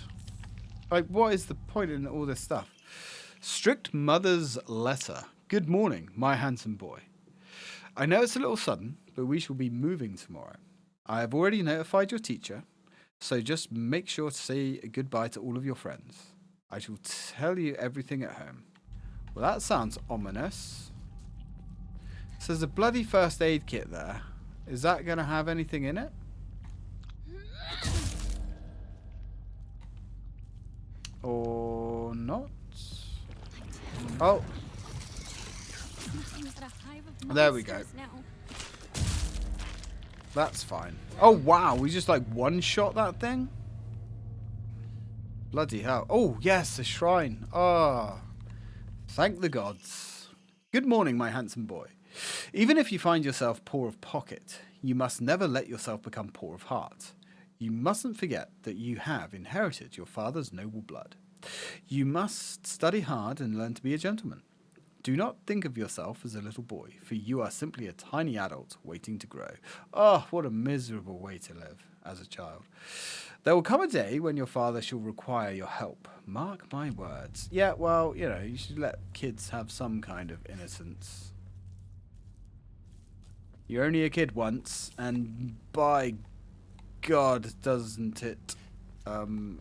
Like, what is the point in all this stuff? Strict Mother's Letter. Good morning, my handsome boy. I know it's a little sudden, but we shall be moving tomorrow. I have already notified your teacher, so just make sure to say goodbye to all of your friends. I shall tell you everything at home. Well, that sounds ominous. So there's a bloody first aid kit there. Is that going to have anything in it? Or not? Oh. There we go. That's fine. Oh, wow. We just, like, one-shot that thing? Bloody hell. Oh, yes, a shrine. Ah. Thank the gods. Good morning, my handsome boy. Even if you find yourself poor of pocket, you must never let yourself become poor of heart. You mustn't forget that you have inherited your father's noble blood. You must study hard and learn to be a gentleman. Do not think of yourself as a little boy, for you are simply a tiny adult waiting to grow. Oh, what a miserable way to live as a child. There will come a day when your father shall require your help. Mark my words. Yeah, well, you know, you should let kids have some kind of innocence. You're only a kid once, and by God, doesn't it come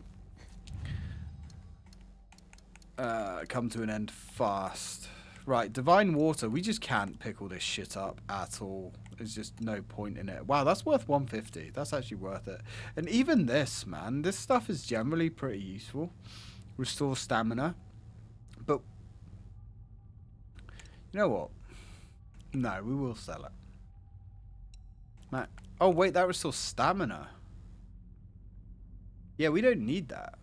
to an end fast. Right, Divine Water. We just can't pick all this shit up at all. There's just no point in it. Wow, that's worth 150. That's actually worth it. And even this, man, this stuff is generally pretty useful. Restore stamina. But, you know what? No, we will sell it. Man. Oh, wait, that restores stamina. Yeah, we don't need that.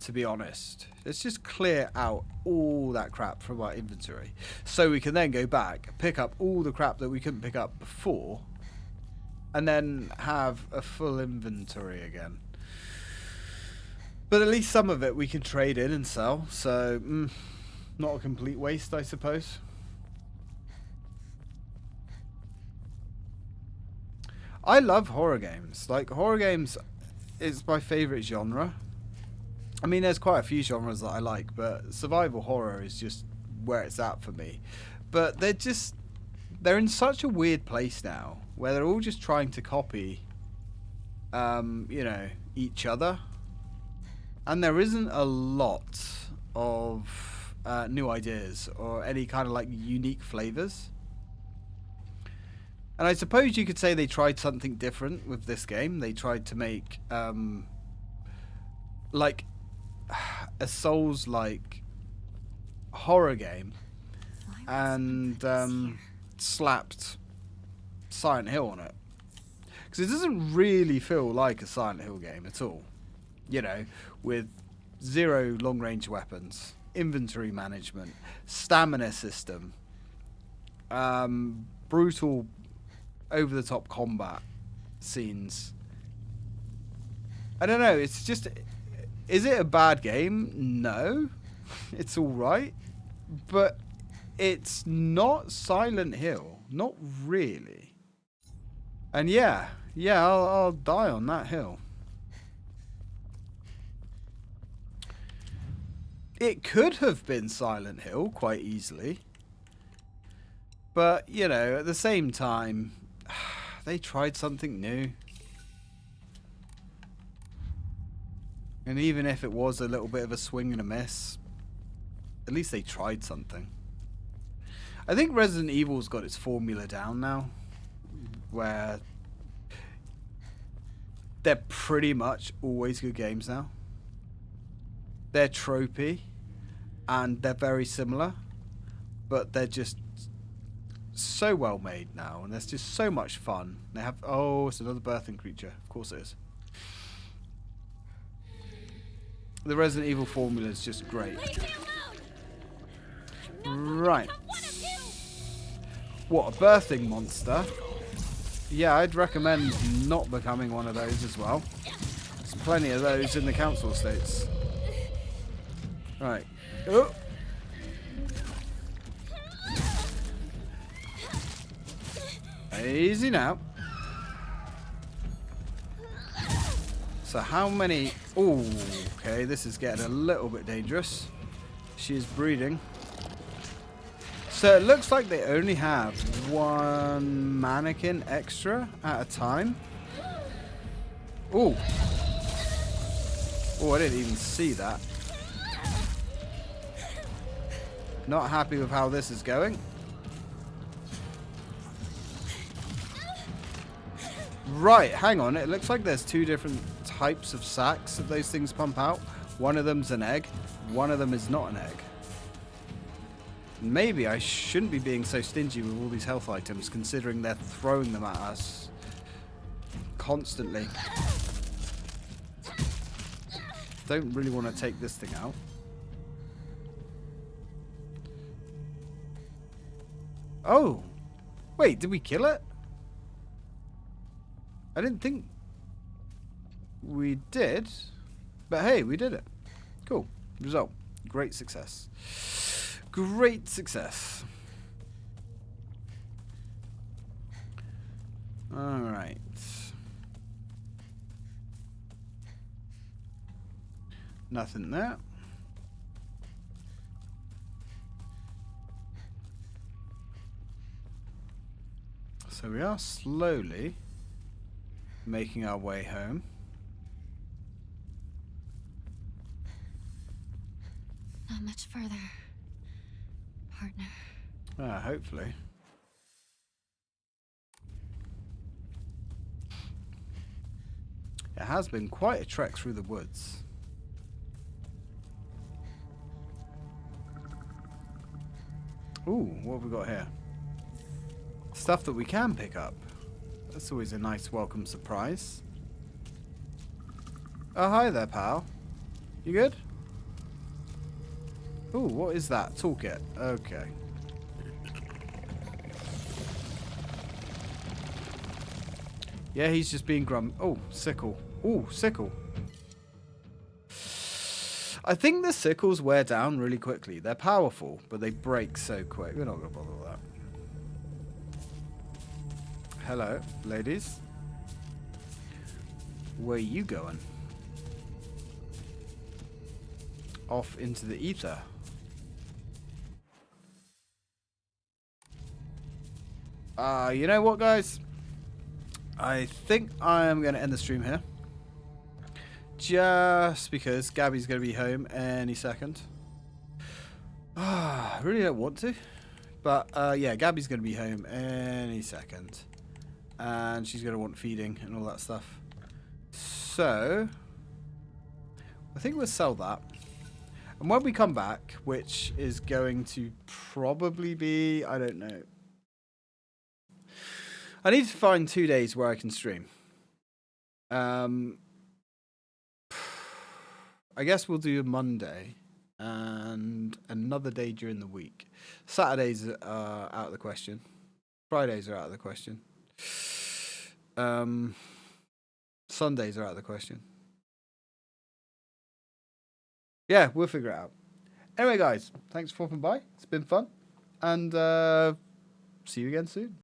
To be honest. Let's just clear out all that crap from our inventory. So we can then go back, pick up all the crap that we couldn't pick up before, and then have a full inventory again. But at least some of it we can trade in and sell. So, not a complete waste, I suppose. I love horror games. Like, horror games is my favourite genre. I mean, there's quite a few genres that I like, but survival horror is just where it's at for me. But they're in such a weird place now, where they're all just trying to copy, you know, each other. And there isn't a lot of new ideas or any kind of, like, unique flavours. And I suppose you could say they tried something different with this game. They tried to make, like, a Souls-like horror game and slapped Silent Hill on it. Because it doesn't really feel like a Silent Hill game at all. You know, with 0 long-range weapons, inventory management, stamina system, brutal over-the-top combat scenes. I don't know, it's just... Is it a bad game? No. It's alright. But it's not Silent Hill. Not really. And yeah, I'll die on that hill. It could have been Silent Hill quite easily. But, you know, at the same time, They tried something new. And even if it was a little bit of a swing and a miss, at least they tried something. I think Resident Evil's got its formula down now, where they're pretty much always good games now. They're tropey, and they're very similar, but they're just so well made now, and there's just so much fun. They have, oh, it's another birthing creature. Of course it is. The Resident Evil formula is just great. Right. What, a birthing monster? Yeah, I'd recommend not becoming one of those as well. There's plenty of those in the council estates. Right. Oh. Easy now. So how many... Oh, okay, this is getting a little bit dangerous. She is breeding. So it looks like they only have one mannequin extra at a time. Oh. Oh, I didn't even see that. Not happy with how this is going. Right, hang on. It looks like there's two different types of sacs that those things pump out. One of them's an egg. One of them is not an egg. Maybe I shouldn't be being so stingy with all these health items, considering they're throwing them at us constantly. Don't really want to take this thing out. Oh! Wait, did we kill it? I didn't think we did. But hey, we did it. Cool. Result. Great success. Great success. Alright. Nothing there. So we are slowly making our way home. Not much further, partner. Hopefully. It has been quite a trek through the woods. Ooh, what have we got here? Stuff that we can pick up. That's always a nice welcome surprise. Oh, hi there, pal. You good? Ooh, what is that? Toolkit. Okay. Yeah, he's just being Oh, sickle. Ooh, sickle. I think the sickles wear down really quickly. They're powerful, but they break so quick. We're not going to bother with that. Hello, ladies. Where are you going? Off into the ether. You know what, guys? I think I am going to end the stream here. Just because Gabby's going to be home any second. I really don't want to. But, yeah, Gabby's going to be home any second. And she's going to want feeding and all that stuff. So, I think we'll sell that. And when we come back, which is going to probably be, I don't know. I need to find 2 days where I can stream. I guess we'll do a Monday and another day during the week. Saturdays are out of the question. Fridays are out of the question. Sundays are out of the question. Yeah, we'll figure it out. Anyway, guys, thanks for popping by. It's been fun. And see you again soon.